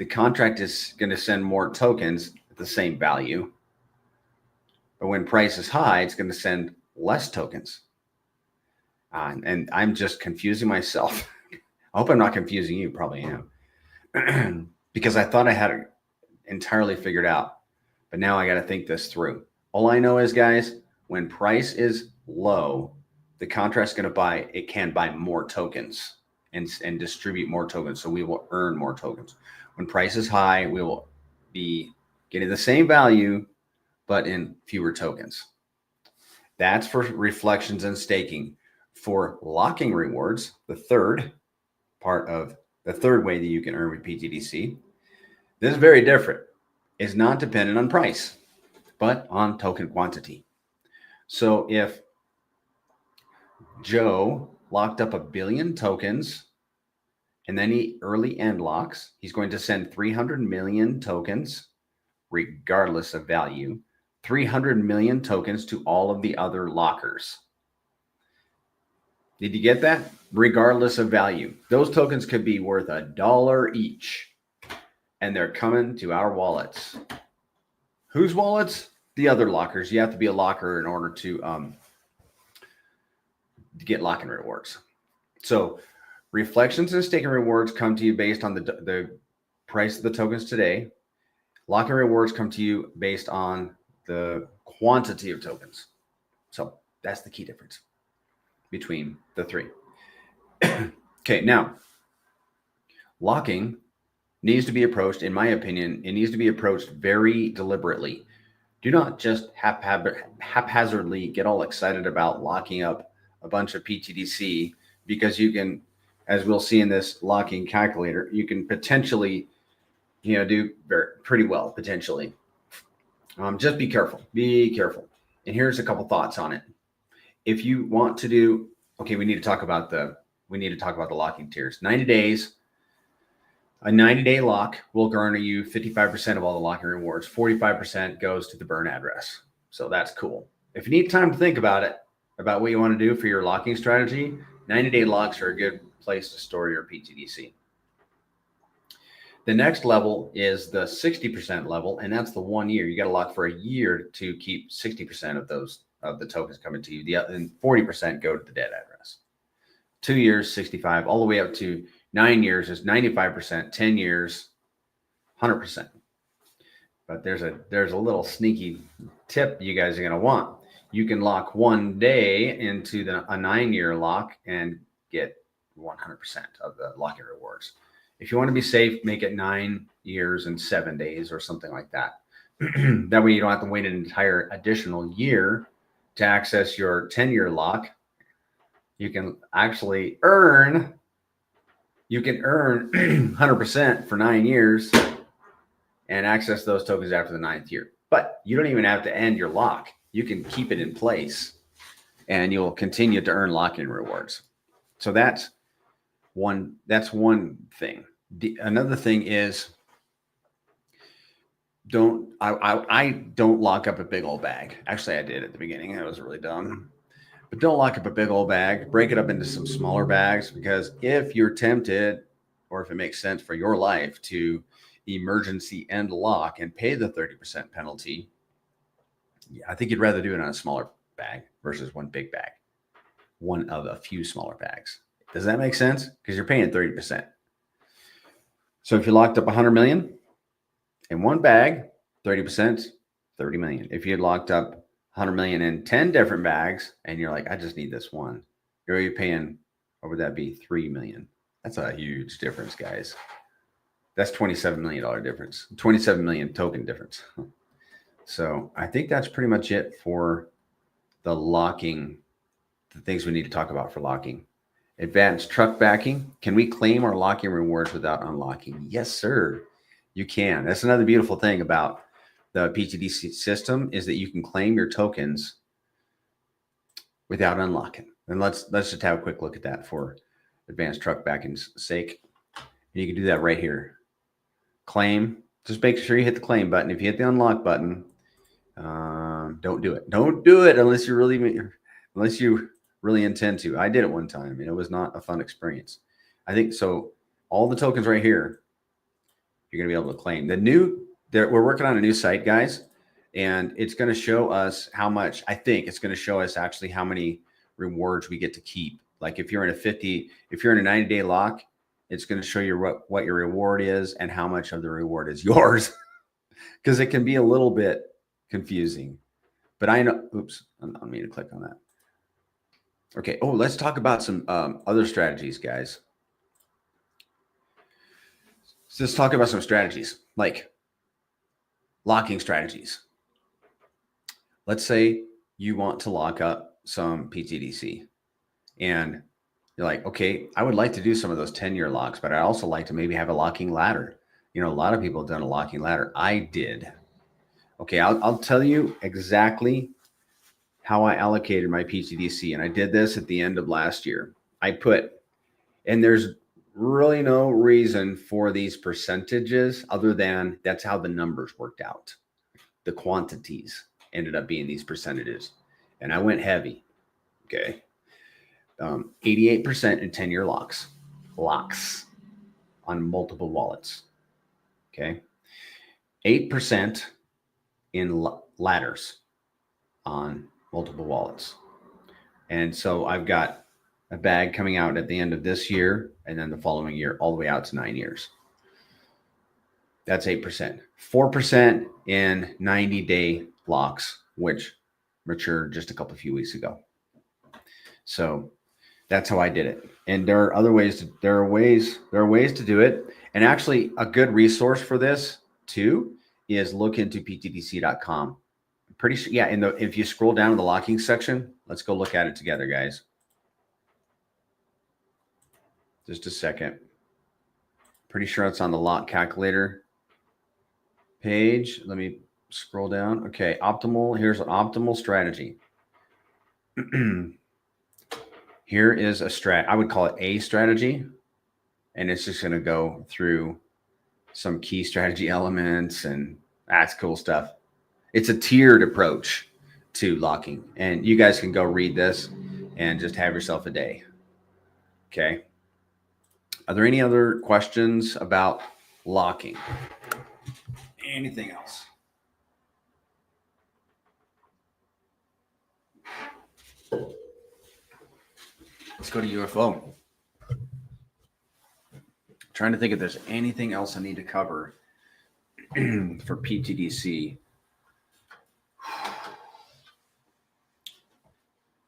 contract is going to send more tokens at the same value. But when price is high, it's going to send less tokens. And I'm just confusing myself. I hope I'm not confusing you. Probably am. Because I thought I had it entirely figured out. But now I got to think this through. All I know is, guys, when price is low, the contract's going to can buy more tokens and distribute more tokens. So we will earn more tokens. When price is high, we will be getting the same value, but in fewer tokens. That's for reflections and staking. For locking rewards, the third way that you can earn with pTGC, this is very different. It's not dependent on price, but on token quantity. So if Joe locked up 1 billion tokens and then he early end locks, he's going to send 300 million tokens, regardless of value, 300 million tokens to all of the other lockers. Did you get that? Regardless of value. Those tokens could be worth $1 each, and they're coming to our wallets. Whose wallets? The other lockers. You have to be a locker in order to get locking rewards. So reflections and staking rewards come to you based on the price of the tokens today. Locking rewards come to you based on the quantity of tokens. So that's the key difference between the three. Okay, now locking needs to be approached, in my opinion, it needs to be approached very deliberately. Do not just haphazardly get all excited about locking up a bunch of pTGC, because you can, as we'll see in this locking calculator, you can potentially, do pretty well, potentially. Just be careful. Be careful. And here's a couple thoughts on it. If you want to do, okay, we need to talk about the locking tiers. 90 days. A 90-day lock will garner you 55% of all the locking rewards. 45% goes to the burn address. So that's cool. If you need time to think about what you want to do for your locking strategy, 90-day locks are a good place to store your pTGC. The next level is the 60% level, and that's the 1 year. You got to lock for a year to keep 60% of the tokens coming to you. And 40% go to the dead address. 2 years, 65, all the way up to 9 years is 95%, 10 years, 100%. But there's a little sneaky tip you guys are going to want. You can lock 1 day into a 9-year lock and get 100% of the locking rewards. If you want to be safe, make it 9 years and 7 days or something like that. That way you don't have to wait an entire additional year to access your 10-year lock. You can actually earn 100% for 9 years and access those tokens after the 9th year. But you don't even have to end your lock. You can keep it in place and you'll continue to earn lock-in rewards. So that's one thing. Another thing is I don't lock up a big old bag. Actually, I did at the beginning. That was really dumb. But don't lock up a big old bag. Break it up into some smaller bags, because if you're tempted, or if it makes sense for your life to emergency end lock and pay the 30% penalty, I think you'd rather do it on a smaller bag versus one big bag, one of a few smaller bags. Does that make sense? Because you're paying 30%. So if you locked up 100 million in one bag, 30%, 30 million. If you had locked up 100 million in 10 different bags and you're like, I just need this one, you're paying, what would that be? 3 million. That's a huge difference, guys. That's $27 million difference, 27 million token difference. So I think that's pretty much it for the locking, the things we need to talk about for locking. Advanced truck backing. Can we claim our locking rewards without unlocking? Yes, sir. You can. That's another beautiful thing about the pTGC system, is that you can claim your tokens without unlocking. And let's just have a quick look at that for advanced truck backing's sake. You can do that right here. Claim. Just make sure you hit the claim button. If you hit the unlock button, don't do it. Don't do it unless you really intend to. I did it one time and it was not a fun experience. I think so. All the tokens right here, you're going to be able to claim. We're working on a new site, guys, and it's going to show us how much. I think it's going to show us actually how many rewards we get to keep. Like if you're in a 90-day lock, it's going to show you what your reward is and how much of the reward is yours, because it can be a little bit confusing. But I know, oops, I don't mean to click on that. Okay. Oh, let's talk about some other strategies, guys. So let's talk about some strategies, like locking strategies. Let's say you want to lock up some pTGC and you're like, okay, I would like to do some of those 10-year locks, but I also like to maybe have a locking ladder. You know, a lot of people have done a locking ladder. I did. Okay, I'll tell you exactly how I allocated my pTGC, and I did this at the end of last year. And there's really no reason for these percentages other than that's how the numbers worked out. The quantities ended up being these percentages, and I went heavy. Okay. 88% in 10-year locks on multiple wallets. Okay. 8% in ladders on multiple wallets. And so I've got a bag coming out at the end of this year and then the following year, all the way out to 9 years. That's 8%. 4% in 90-day locks, which matured just a few weeks ago. So that's how I did it. And there are other ways there are ways to do it. And actually a good resource for this too is look into ptgc.com. Pretty sure, yeah. If you scroll down to the locking section, let's go look at it together, guys. Just a second. Pretty sure it's on the lock calculator page. Let me scroll down. Okay, optimal. Here's an optimal strategy. Here is a strat. I would call it a strategy, and it's just going to go through some key strategy elements, and that's cool stuff. It's a tiered approach to locking, and you guys can go read this and just have yourself a day. Okay. Are there any other questions about locking? Anything else? Let's go to UFO. I'm trying to think if there's anything else I need to cover for pTGC.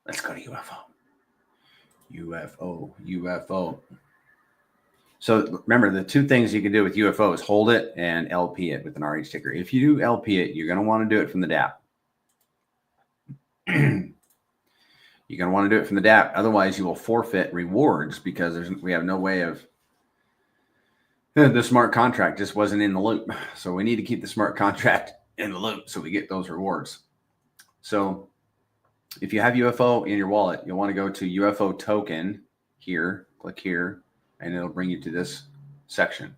Let's go to UFO. UFO. So remember, the two things you can do with UFO is hold it and LP it with an RH ticker. If you do LP it, you're going to want to do it from the DApp. You're going to want to do it from the DApp. Otherwise, you will forfeit rewards because we have no way of the smart contract just wasn't in the loop. So we need to keep the smart contract in the loop so we get those rewards. So if you have UFO in your wallet, you'll want to go to UFO token here, click here, and it'll bring you to this section.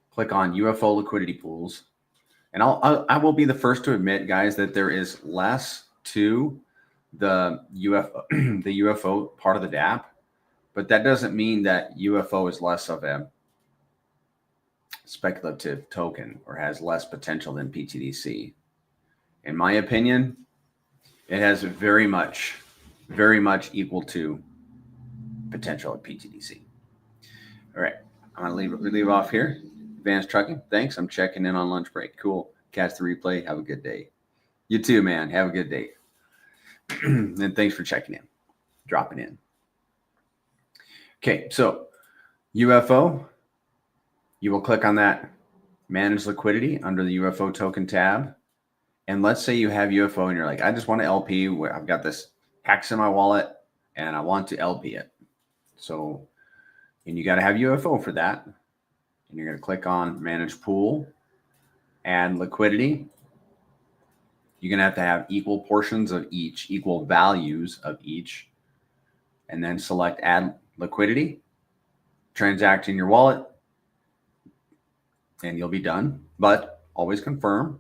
Click on UFO liquidity pools. And I will be the first to admit, guys, that there is less to the UFO part of the DApp, but that doesn't mean that UFO is less of a speculative token or has less potential than pTGC. In my opinion, it has very much equal to potential at pTGC. All right, I'm going to leave off here. Advanced Trucking, thanks. I'm checking in on lunch break. Cool. Catch the replay. Have a good day. You too, man. Have a good day. And thanks for checking in, dropping in. Okay, so UFO, you will click on that Manage Liquidity under the UFO Token tab. And let's say you have UFO and you're like, I just want to LP. I've got this HEX in my wallet and I want to LP it. So, and you got to have UFO for that. And you're going to click on Manage Pool, Add Liquidity. You're going to have equal portions of each, equal values of each. And then select Add Liquidity, transact in your wallet, and you'll be done. But always confirm.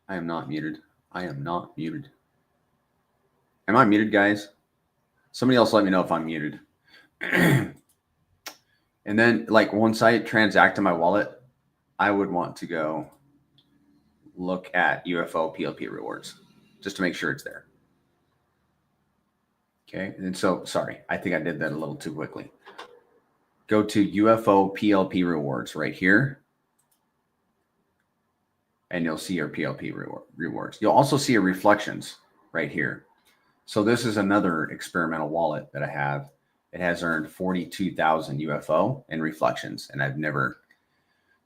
I am not muted. I am not muted. Am I muted, guys? Somebody else let me know if I'm muted. And then, like, once I transact in my wallet, I would want to go look at UFO PLP rewards just to make sure it's there. Okay. And so, sorry, I think I did that a little too quickly. Go to UFO PLP rewards right here. And you'll see your PLP rewards. You'll also see your reflections right here. So this is another experimental wallet that I have. It has earned 42,000 UFO in reflections, and I've never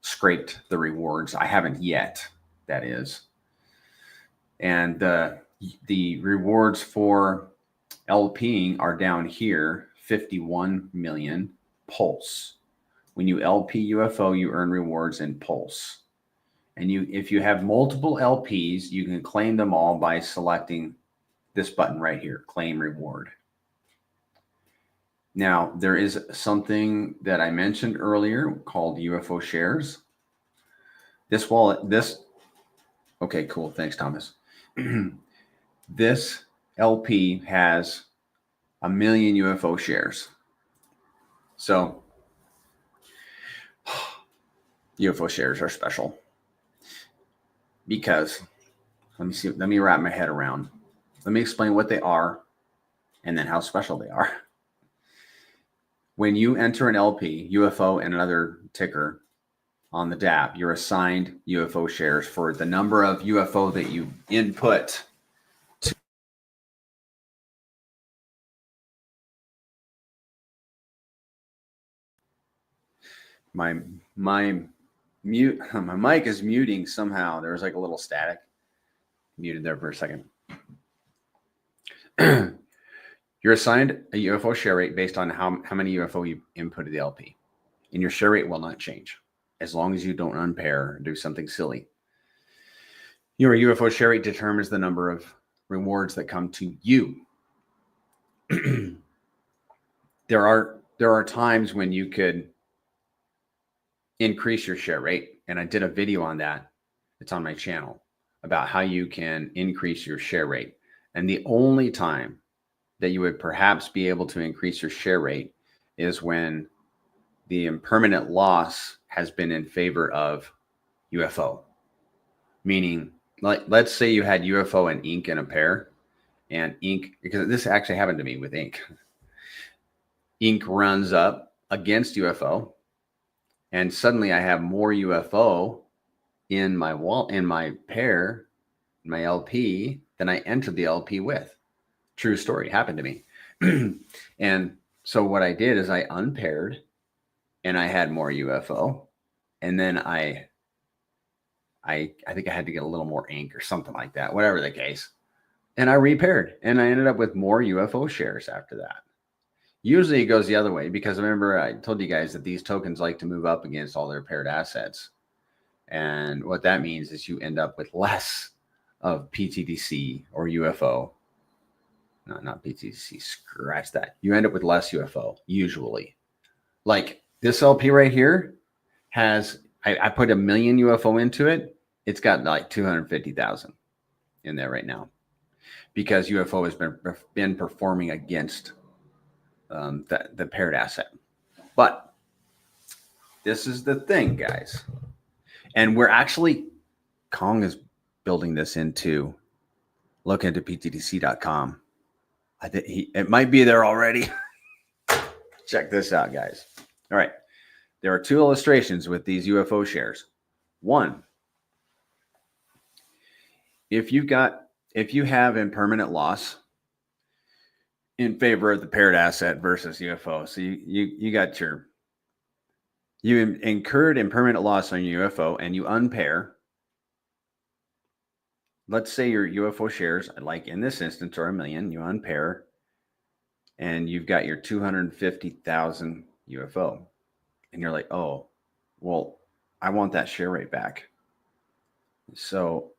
scraped the rewards. I haven't yet, that is. And the rewards for LP'ing are down here, 51 million Pulse. When you LP UFO, you earn rewards in Pulse. And if you have multiple LPs, you can claim them all by selecting this button right here, Claim Reward. Now, there is something that I mentioned earlier called UFO Shares. This wallet, okay, cool. Thanks, Thomas. This LP has 1 million UFO shares. So UFO shares are special because let me wrap my head around. Let me explain what they are and then how special they are. When you enter an LP, UFO, and another ticker on the DApp, you're assigned UFO shares for the number of UFO that you input to my mic is muting somehow. There was like a little static. Muted there for a second. You're assigned a UFO share rate based on how many UFO you inputted the LP. And your share rate will not change as long as you don't unpair or do something silly. Your UFO share rate determines the number of rewards that come to you. There are times when you could increase your share rate, and I did a video on that. It's on my channel about how you can increase your share rate. And the only time that you would perhaps be able to increase your share rate is when the impermanent loss has been in favor of UFO. Meaning, like, let's say you had UFO and ink in a pair, and ink, because this actually happened to me with ink. Ink runs up against UFO, And suddenly I have more UFO in my pair, my LP, than I entered the LP with. True story, happened to me. And so what I did is I unpaired and I had more UFO. And then I think I had to get a little more ink or something like that, whatever the case. And I repaired and I ended up with more UFO shares after that. Usually it goes the other way because remember I told you guys that these tokens like to move up against all their paired assets. And what that means is you end up with less of pTGC or UFO. No, not pTGC. Scratch that. You end up with less UFO usually. Like this LP right here has, I put 1 million UFO into it. It's got like 250,000 in there right now because UFO has been performing against the paired asset. But this is the thing, guys. And we're actually, Kong is building this into, look into ptgc.com. I think it might be there already. Check this out, guys. All right. There are 2 illustrations with these UFO shares. One, if you have impermanent loss in favor of the paired asset versus UFO. So you incurred impermanent loss on your UFO and you unpair. Let's say your UFO shares, like in this instance, are 1 million, you unpair and you've got your 250,000 UFO. And you're like, oh, well, I want that share rate back. So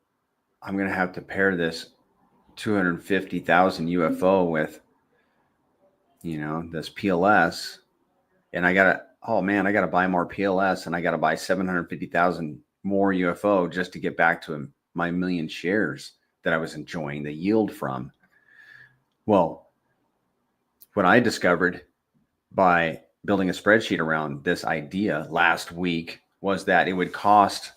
I'm going to have to pair this 250,000 UFO with, this PLS. And I got to buy more PLS and I got to buy 750,000 more UFO just to get back to my 1 million shares that I was enjoying the yield from. Well, what I discovered by building a spreadsheet around this idea last week was that it would cost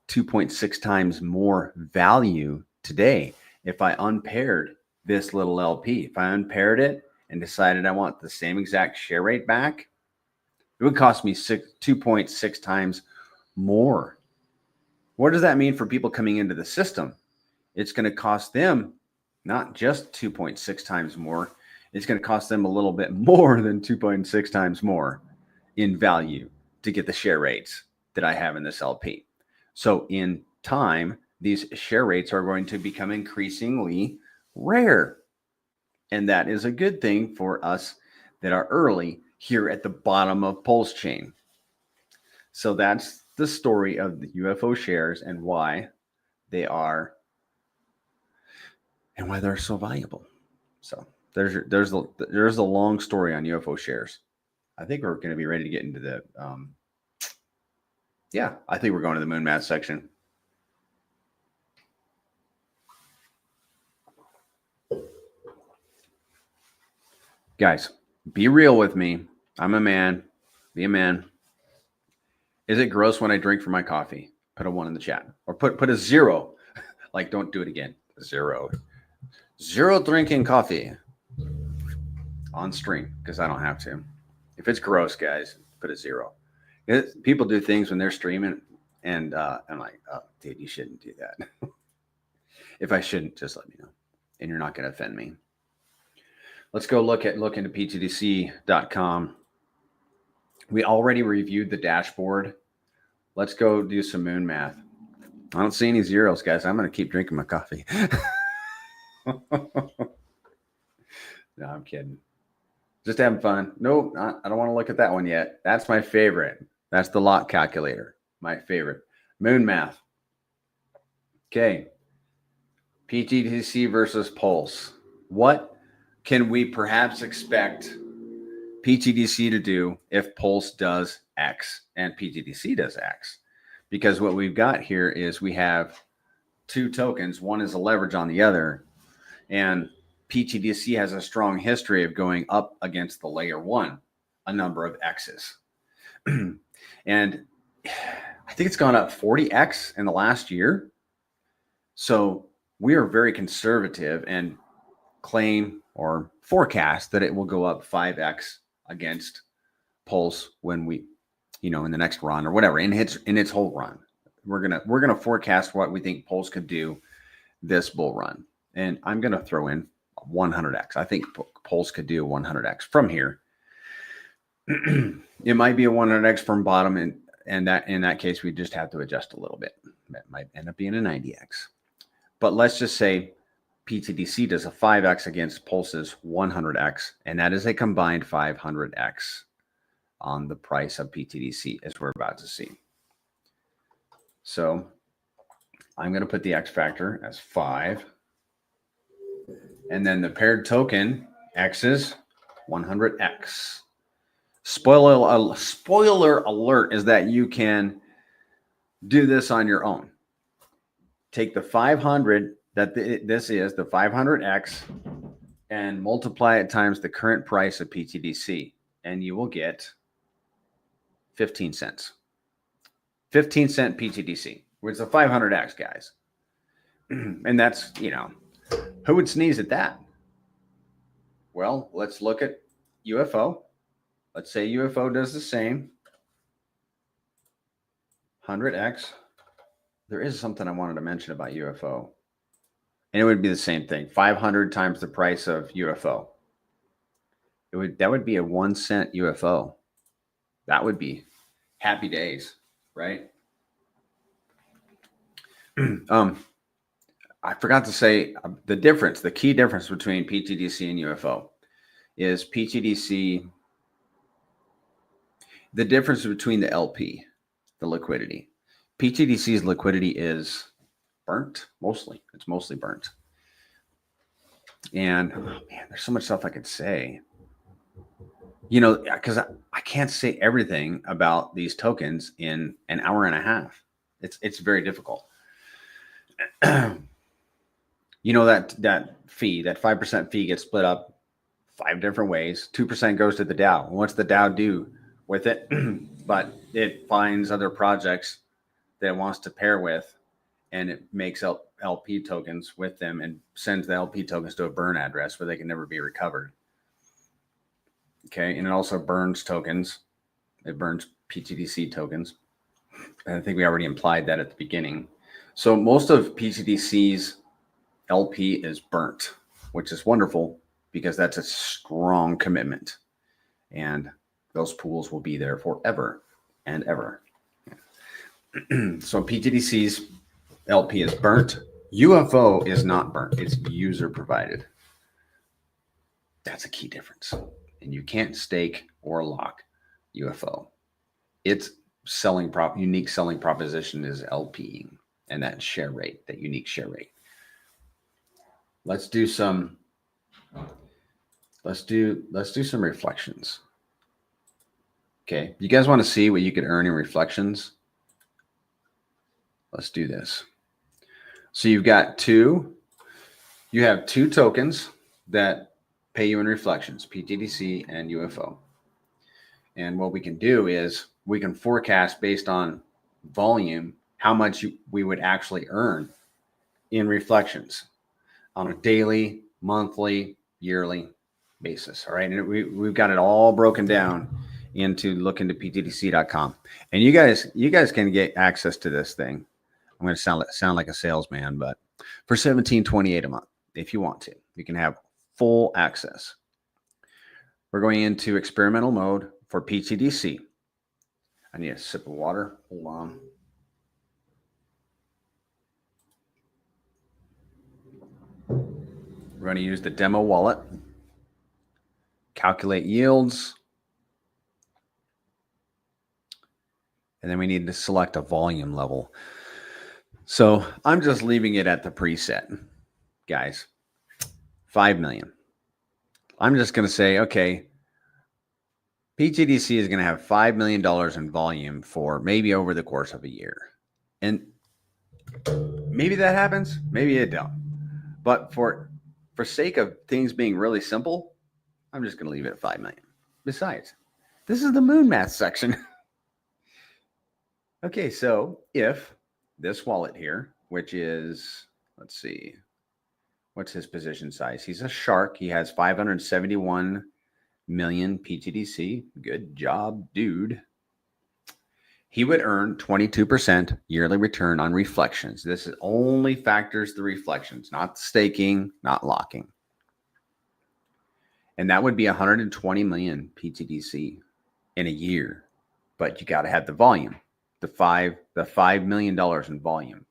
2.6 times more value today if I unpaired this little LP. If I unpaired it and decided I want the same exact share rate back, it would cost me 2.6 times more. What does that mean for people coming into the system? It's going to cost them not just 2.6 times more. It's going to cost them a little bit more than 2.6 times more in value to get the share rates that I have in this LP. So in time, these share rates are going to become increasingly rare. And that is a good thing for us that are early here at the bottom of Pulse Chain. So that's the story of the UFO shares and why they are and why they're so valuable. So there's a long story on UFO shares. I think we're going to be ready to get into the I think we're going to the moon math section. Guys, be real with me. I'm a man. Be a man. Is it gross when I drink for my coffee? Put a 1 in the chat. Or put a 0. Like, don't do it again. 0. 0 drinking coffee on stream because I don't have to. If it's gross, guys, put a 0. People do things when they're streaming, and I'm like, oh, dude, you shouldn't do that. If I shouldn't, just let me know, and you're not going to offend me. Let's go look into ptgc.com. We already reviewed the dashboard. Let's go do some moon math. I don't see any zeros, guys. I'm going to keep drinking my coffee. No, I'm kidding. Just having fun. Nope, I don't want to look at that one yet. That's my favorite. That's the lot calculator. My favorite. Moon math. Okay. pTGC versus Pulse. What can we perhaps expect pTGC to do if Pulse does X and pTGC does X? Because what we've got here is we have 2 tokens. One is a leverage on the other. And pTGC has a strong history of going up against the layer 1 a number of X's. And I think it's gone up 40X in the last year. So we are very conservative and claim or forecast that it will go up 5X against Pulse when we in the next run or whatever, in its whole run. We're gonna forecast what we think Pulse could do this bull run, and I'm gonna throw in 100x. I think Pulse could do 100x from here. It might be a 100x from bottom, and that in that case we just have to adjust a little bit. That might end up being a 90x. But let's just say pTGC does a 5x against Pulse's 100x, and that is a combined 500x on the price of pTGC, as we're about to see. So I'm going to put the X factor as 5. And then the paired token, X is 100x. Spoiler alert is that you can do this on your own. Take the 500 that this is, the 500x, and multiply it times the current price of pTGC, and you will get 15 cents. 15 cent pTGC, which is a 500x, guys. And that's, who would sneeze at that? Well, let's look at UFO. Let's say UFO does the same. 100x. There is something I wanted to mention about UFO. And it would be the same thing. 500 times the price of UFO. That would be a 1 cent UFO. That would be happy days, right? I forgot to say the key difference between pTGC and UFO is pTGC, the difference between the LP, the liquidity. pTGC's liquidity is burnt, mostly. It's mostly burnt. And, oh man, there's so much stuff I could say. Because I can't say everything about these tokens in an hour and a half. It's very difficult. That fee, that 5% fee gets split up 5 different ways. 2% goes to the DAO. What's the DAO do with it? But it finds other projects that it wants to pair with, and it makes LP tokens with them and sends the LP tokens to a burn address where they can never be recovered. Okay, and it also burns tokens. It burns pTGC tokens. And I think we already implied that at the beginning. So most of pTGC's LP is burnt, which is wonderful because that's a strong commitment. And those pools will be there forever and ever. So pTGC's LP is burnt. UFO is not burnt. It's user provided. That's a key difference. And you can't stake or lock UFO. Its unique selling proposition is LP'ing, and that share rate, that unique share rate. Let's do some reflections. Okay, you guys want to see what you could earn in reflections? Let's do this. So you have two tokens that pay you in reflections, pTGC and UFO. And what we can do is we can forecast based on volume how much we would actually earn in reflections on a daily, monthly, yearly basis. All right. And we've got it all broken down look into ptgc.com. And you guys can get access to this thing. I'm going to sound like a salesman, but for $17.28 a month, if you want to, you can have full access. We're going into experimental mode for pTGC. I need a sip of water. Hold on. We're going to use the demo wallet. Calculate yields. And then we need to select a volume level. So I'm just leaving it at the preset, guys. 5 million. I'm just going to say, okay, pTGC is going to have $5 million in volume for maybe over the course of a year. And maybe that happens, maybe it don't. But for sake of things being really simple, I'm just going to leave it at 5 million. Besides, this is the moon math section. Okay, so if this wallet here, which is, let's see, what's his position size? He's a shark. He has 571 million pTGC. Good job, dude. he would earn 22% yearly return on reflections. This is only factors the reflections, not the staking, not locking. And that would be 120 million pTGC in a year. But you got to have the volume, the $5 million in volume.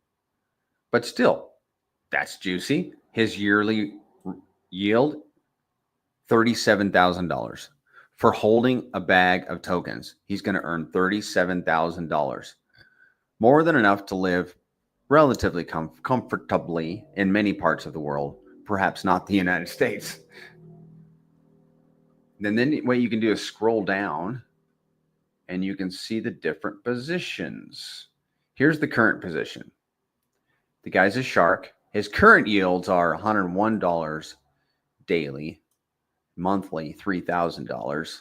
But still, that's juicy. His yearly yield, $37,000 for holding a bag of tokens. He's going to earn $37,000, more than enough to live relatively comfortably in many parts of the world, perhaps not the United States. Then what you can do is scroll down and you can see the different positions. Here's the current position. The guy's a shark. His current yields are $101 daily, monthly $3,000,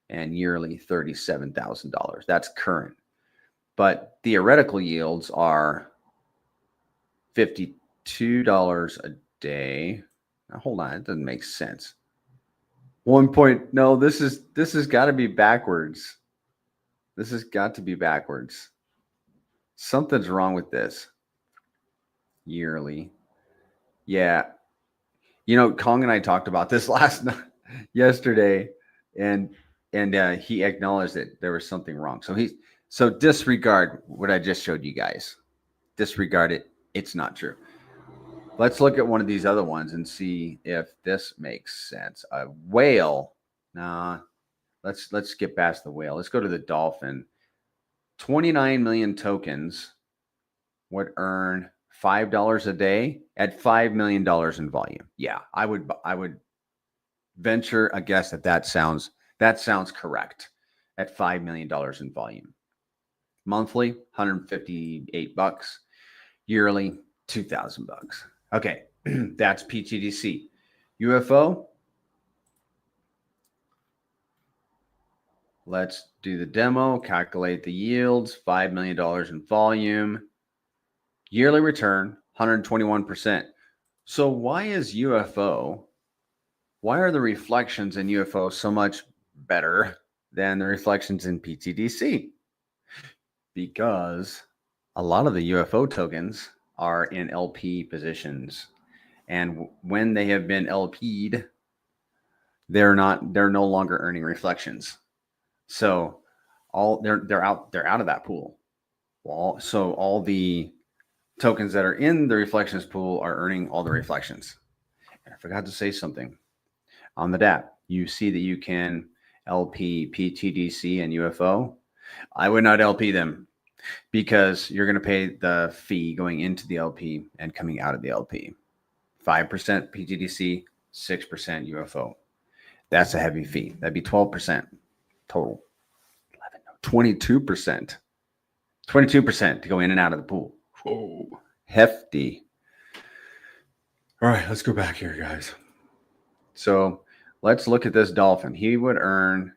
and yearly $37,000. That's current. But theoretical yields are $52 a day. Now, hold on, it doesn't make sense. No, this has got to be backwards. This has got to be backwards. Something's wrong with this. Yearly. Yeah. Kong and I talked about this yesterday, and he acknowledged that there was something wrong. So disregard what I just showed you guys. Disregard it. It's not true. Let's look at one of these other ones and see if this makes sense. A whale. Nah. Let's get past the whale. Let's go to the dolphin. 29 million tokens would earn $5 a day at $5 million in volume. Yeah, I would venture a guess that sounds correct at $5 million in volume. Monthly, $158. Yearly, $2,000. Okay, that's pTGC. UFO. Let's do the demo, calculate the yields, $5 million in volume, yearly return, 121%. So why are the reflections in UFO so much better than the reflections in pTGC? Because a lot of the UFO tokens are in LP positions. And when they have been LP'd, they're no longer earning reflections. So they're out of that pool. So all the tokens that are in the reflections pool are earning all the reflections. And I forgot to say something. On the DApp, you see that you can LP pTGC and UFO. I would not LP them because you're going to pay the fee going into the LP and coming out of the LP. 5% pTGC, 6% UFO. That's a heavy fee. That'd be 12% total. 22%. 22% to go in and out of the pool. Whoa, hefty. All right, let's go back here, guys. So let's look at this dolphin. He would earn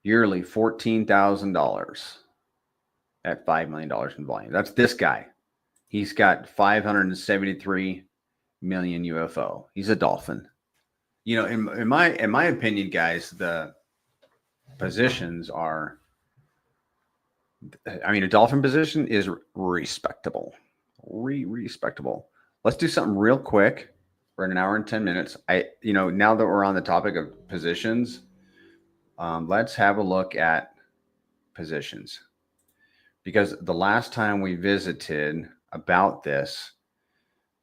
yearly $14,000 at $5 million in volume. That's this guy. He's got 573 million UFO. He's a dolphin. In my opinion, guys, the positions are, a dolphin position is respectable. Respectable. Let's do something real quick. We're at an hour and 10 minutes. Now that we're on the topic of positions, let's have a look at positions. Because the last time we visited about this,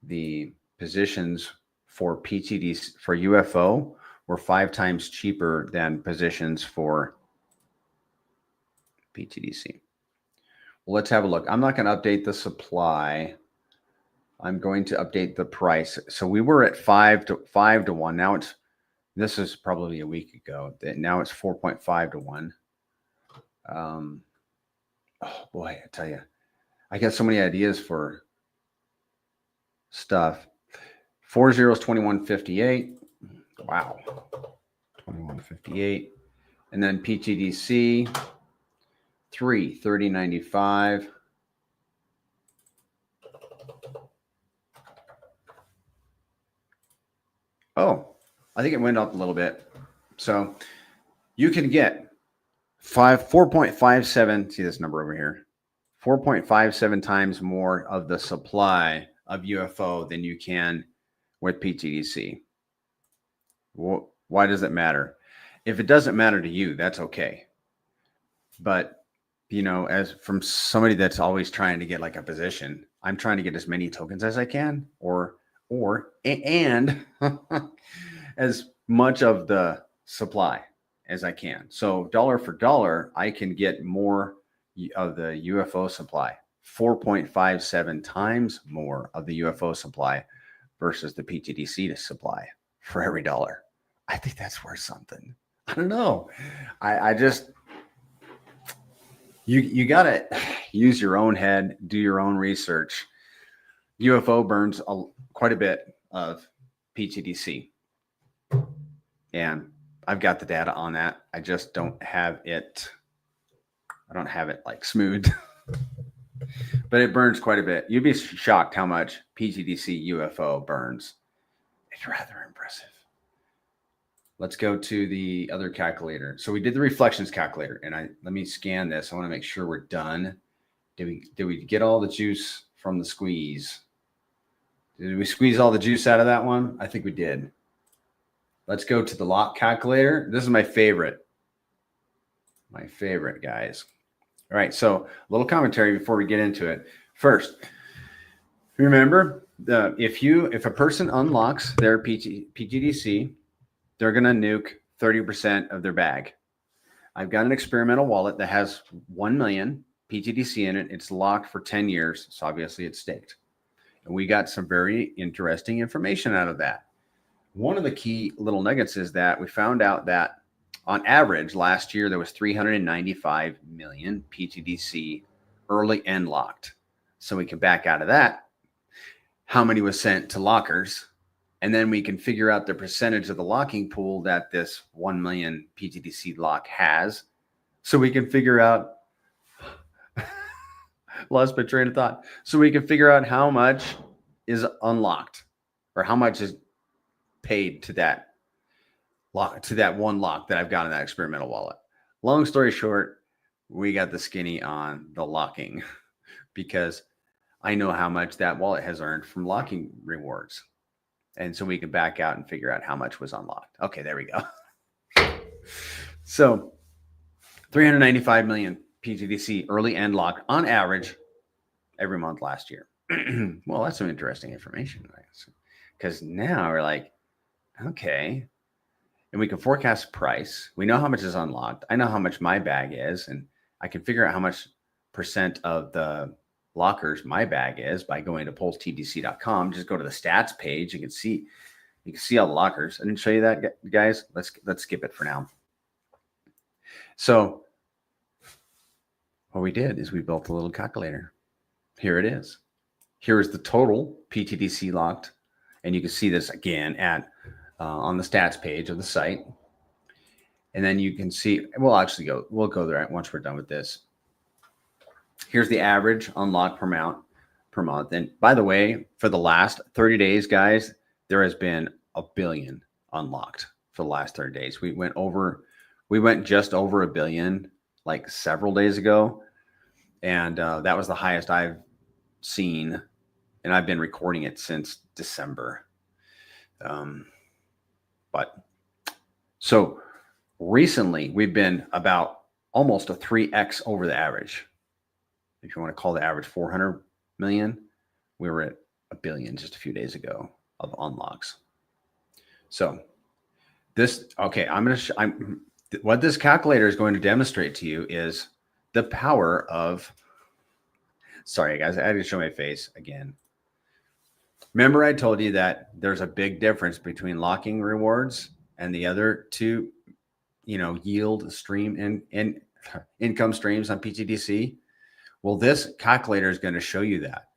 the positions for pTGC for UFO were 5 times cheaper than positions for pTGC. Well, let's have a look. I'm not going to update the supply. I'm going to update the price. So we were at 5 to 1. Now this is probably a week ago. Now it's 4.5 to 1. Oh boy, I tell you, I got so many ideas for stuff. 4 zeros, 2158. Wow. 2158. And then pTGC 3, 3095. Oh, I think it went up a little bit. So you can get 4.57. See this number over here. 4.57 times more of the supply of UFO than you can with pTGC. Why does it matter? If it doesn't matter to you, that's okay. But, you know, as from somebody that's always trying to get like a position, I'm trying to get as many tokens as I can, and as much of the supply as I can. So dollar for dollar, I can get more of the UFO supply, 4.57 times more of the UFO supply versus the pTGC supply for every dollar. I think that's worth something. I don't know. I just, you got to use your own head, do your own research. UFO burns quite a bit of pTGC. And I've got the data on that. I just don't have it. I don't have it like smooth, but it burns quite a bit. You'd be shocked how much pTGC UFO burns. It's rather impressive. Let's go to the other calculator. So we did the reflections calculator, and let me scan this. I want to make sure we're done. Did we get all the juice from the squeeze? Did we squeeze all the juice out of that one? I think we did. Let's go to the lock calculator. This is my favorite. My favorite, guys. All right, so a little commentary before we get into it. First, remember, if a person unlocks their pTGC, they're going to nuke 30% of their bag. I've got an experimental wallet that has 1 million pTGC in it. It's locked for 10 years, so obviously it's staked. And we got some very interesting information out of that. One of the key little nuggets is that we found out that on average last year, there was 395 million pTGC early and locked. So we can back out of that how many was sent to lockers. And then we can figure out the percentage of the locking pool that this 1 million pTGC lock has. So we can figure out, lost my train of thought. So we can figure out how much is unlocked or how much is paid to that lock, to that one lock that I've got in that experimental wallet. Long story short, we got the skinny on the locking because I know how much that wallet has earned from locking rewards. And so we can back out and figure out how much was unlocked. Okay, there we go. So 395 million pTGC early and locked on average every month last year. Well, that's some interesting information, right? Because now we're like, okay, and we can forecast price. We know how much is unlocked. I know how much my bag is, and I can figure out how much percent of the lockers my bag is by going to pulsetgc.com. Just go to the stats page. You can see all the lockers. I didn't show you that, guys. Let's skip it for now. So what we did is we built a little calculator. Here it is. Here is the total pTGC locked, and you can see this again at on the stats page of the site. And then you can see, we'll go there once we're done with this. Here's the average unlocked per month. And by the way, for the last 30 days, guys, there has been 1 billion unlocked for the last 30 days. We went just over 1 billion like several days ago. And that was the highest I've seen. And I've been recording it since December. But so recently we've been about almost a 3x over the average. If you want to call the average 400 million, we were at 1 billion just a few days ago of unlocks. So what this calculator is going to demonstrate to you is the power of, sorry guys, I had to show my face again. Remember I told you that there's a big difference between locking rewards and the other two, yield stream and income streams on pTGC? Well, this calculator is going to show you that.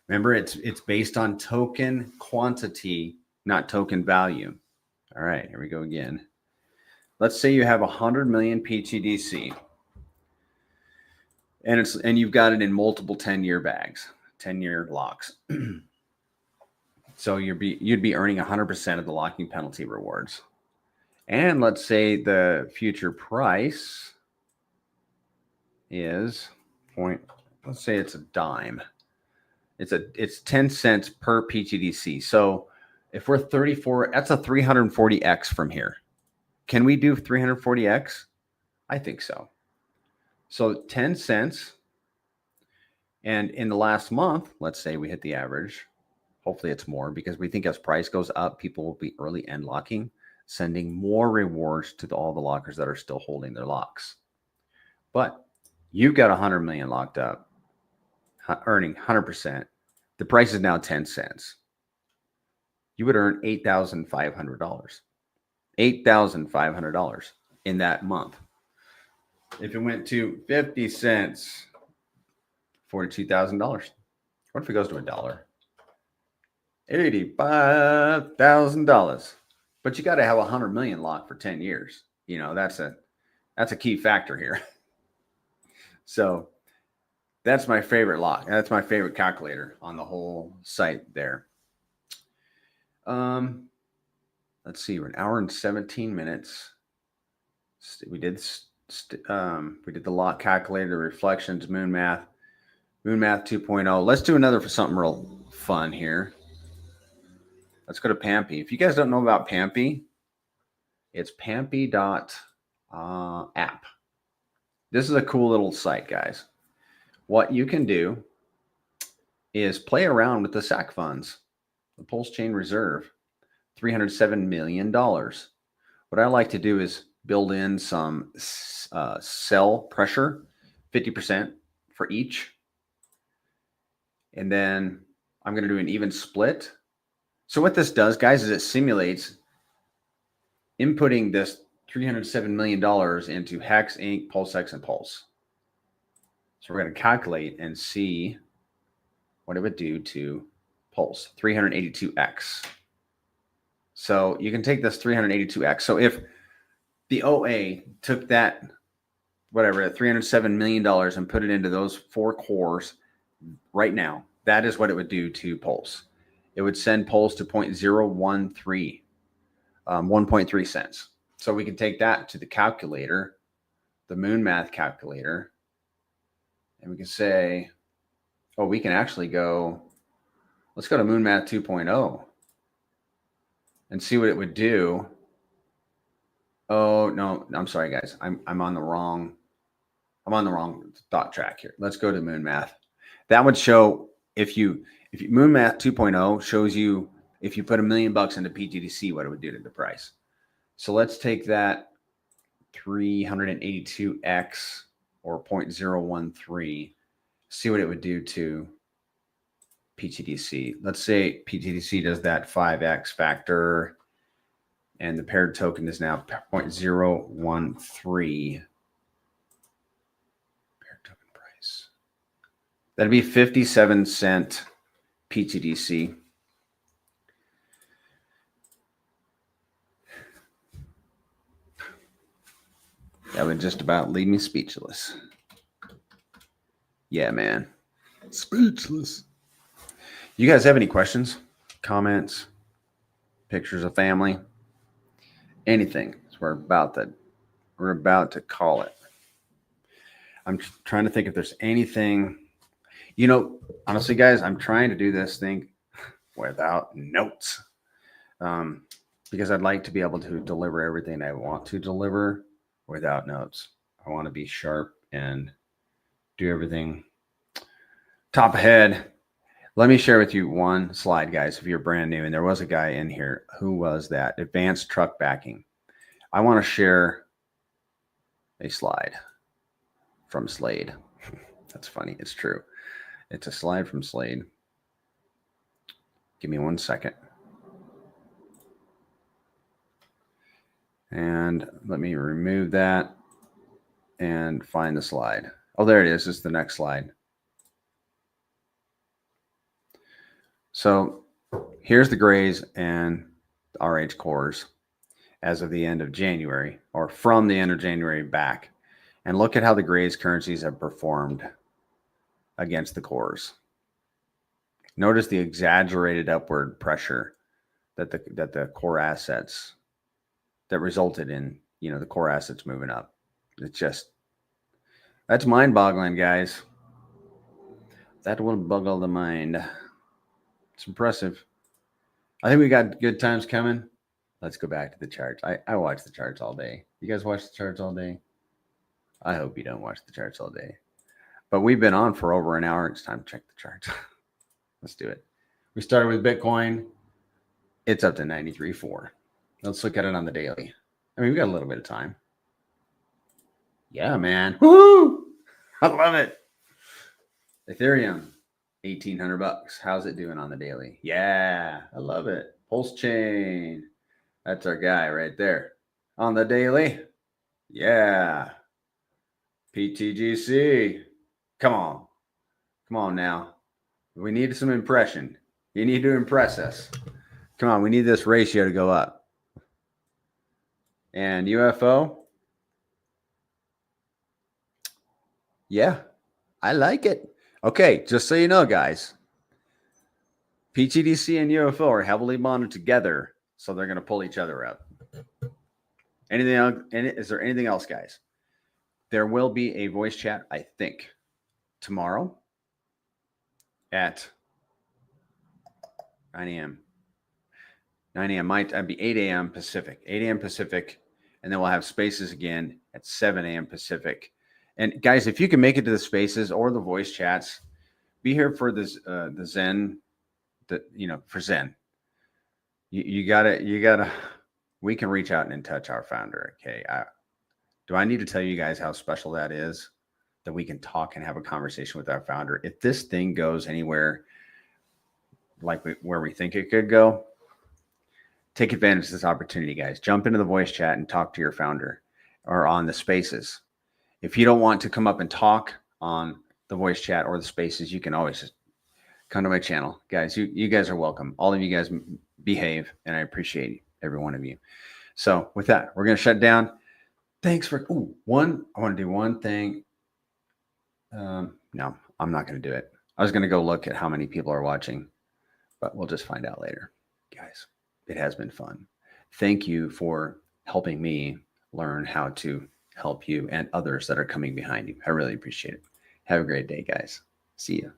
Remember, it's based on token quantity, not token value. All right, here we go again. Let's say you have 100 million pTGC, and you've got it in multiple 10-year bags, 10-year locks. So you'd be earning 100% of the locking penalty rewards. And let's say the future price is let's say it's a dime. It's 10 cents per pTGC. So if we're 34, that's a 340x from here. Can we do 340x? I think so. So 10 cents. And in the last month, let's say we hit the average. Hopefully it's more, because we think as price goes up, people will be early end locking, sending more rewards to all the lockers that are still holding their locks. But you've got 100 million locked up, earning 100%. The price is now 10 cents. You would earn $8,500. $8,500 in that month. If it went to 50 cents, $42,000. What if it goes to $1? $85,000. But you got to have 100 million locked for 10 years. You know, that's a key factor here. So that's my favorite lock. That's my favorite calculator on the whole site there. Let's see, we're an hour and 17 minutes. We did the lock calculator, the reflections, moon math 2.0. Let's do another for something real fun here. Let's go to Pampy. If you guys don't know about Pampy, it's pampy.app. This is a cool little site, guys. What you can do is play around with the SAC funds, the Pulse Chain Reserve, $307 million. What I like to do is build in some sell pressure, 50% for each. And then I'm going to do an even split. So what this does, guys, is it simulates inputting this $307 million into Hex, Inc., PulseX, and Pulse. So we're going to calculate and see what it would do to Pulse, 382x. So you can take this 382x. So if the OA took that, whatever, $307 million and put it into those 4 cores right now, that is what it would do to Pulse. It would send Pulse to 0.013, 1.3 cents. So we can take that to the calculator, the Moon Math calculator, and we can say, oh, we can actually go, let's go to Moon Math 2.0 and see what it would do. Oh, no, I'm sorry, guys. I'm on the wrong thought track here. Let's go to Moon Math. That would show if you Moon Math 2.0 shows you if you put $1 million into pTGC, what it would do to the price. So let's take that 382x or 0.013, see what it would do to pTGC. Let's say pTGC does that 5x factor, and the paired token is now 0.013. Paired token price. That'd be 57 cent pTGC. That would just about leave me speechless. Yeah, man. Speechless. You guys have any questions, comments, pictures of family, anything? So we're about to call it. I'm trying to think if there's anything. You know, honestly, guys, I'm trying to do this thing without notes, because I'd like to be able to deliver everything I want to deliver without notes. I want to be sharp and do everything top ahead. Let me share with you one slide, guys, if you're brand new. And there was a guy in here. Who was that? Advanced truck backing. I want to share a slide from Slade. That's funny. It's true. It's a slide from Slade. Give me 1 second. And let me remove that and find the slide. Oh, there it is. It's the next slide. So here's the grays and RH cores as of the end of January, or from the end of January back. And look at how the grays currencies have performed against the cores. Notice the exaggerated upward pressure that the core assets that resulted in, the core assets moving up. It's just That's mind-boggling, guys. That will boggle the mind. It's impressive. I think we got good times coming. Let's go back to the charts. I watch the charts all day. You guys watch the charts all day? I hope you don't watch the charts all day. But we've been on for over an hour. It's time to check the charts. Let's do it. We started with Bitcoin. It's up to 93.4. Let's look at it on the daily. I mean, we got a little bit of time. Yeah, man. Woo! I love it. Ethereum, $1,800. How's it doing on the daily? Yeah, I love it. Pulse chain. That's our guy right there. On the daily. Yeah. pTGC. Come on. Come on now. We need some impression. You need to impress us. Come on. We need this ratio to go up. And UFO. Yeah, I like it. Okay, just so you know, guys, pTGC and UFO are heavily bonded together, so they're going to pull each other up. Anything else? Is there anything else, guys? There will be a voice chat, I think, tomorrow at 9 a.m. 9 a.m. might be 8 a.m. Pacific. 8 a.m. Pacific, and then we'll have spaces again at 7 a.m. Pacific. And guys, if you can make it to the spaces or the voice chats, be here for this the Zen. For Zen, you gotta. We can reach out and touch our founder. Okay, do I need to tell you guys how special that is? That we can talk and have a conversation with our founder. If this thing goes anywhere like where we think it could go, take advantage of this opportunity, guys. Jump into the voice chat and talk to your founder, or on the spaces. If you don't want to come up and talk on the voice chat or the spaces, you can always just come to my channel, guys. You guys are welcome. All of you guys behave, and I appreciate every one of you. So with that, we're going to shut down. Thanks for I want to do one thing. No, I'm not going to do it. I was going to go look at how many people are watching, but we'll just find out later. Guys, it has been fun. Thank you for helping me learn how to help you and others that are coming behind you. I really appreciate it. Have a great day, guys. See you.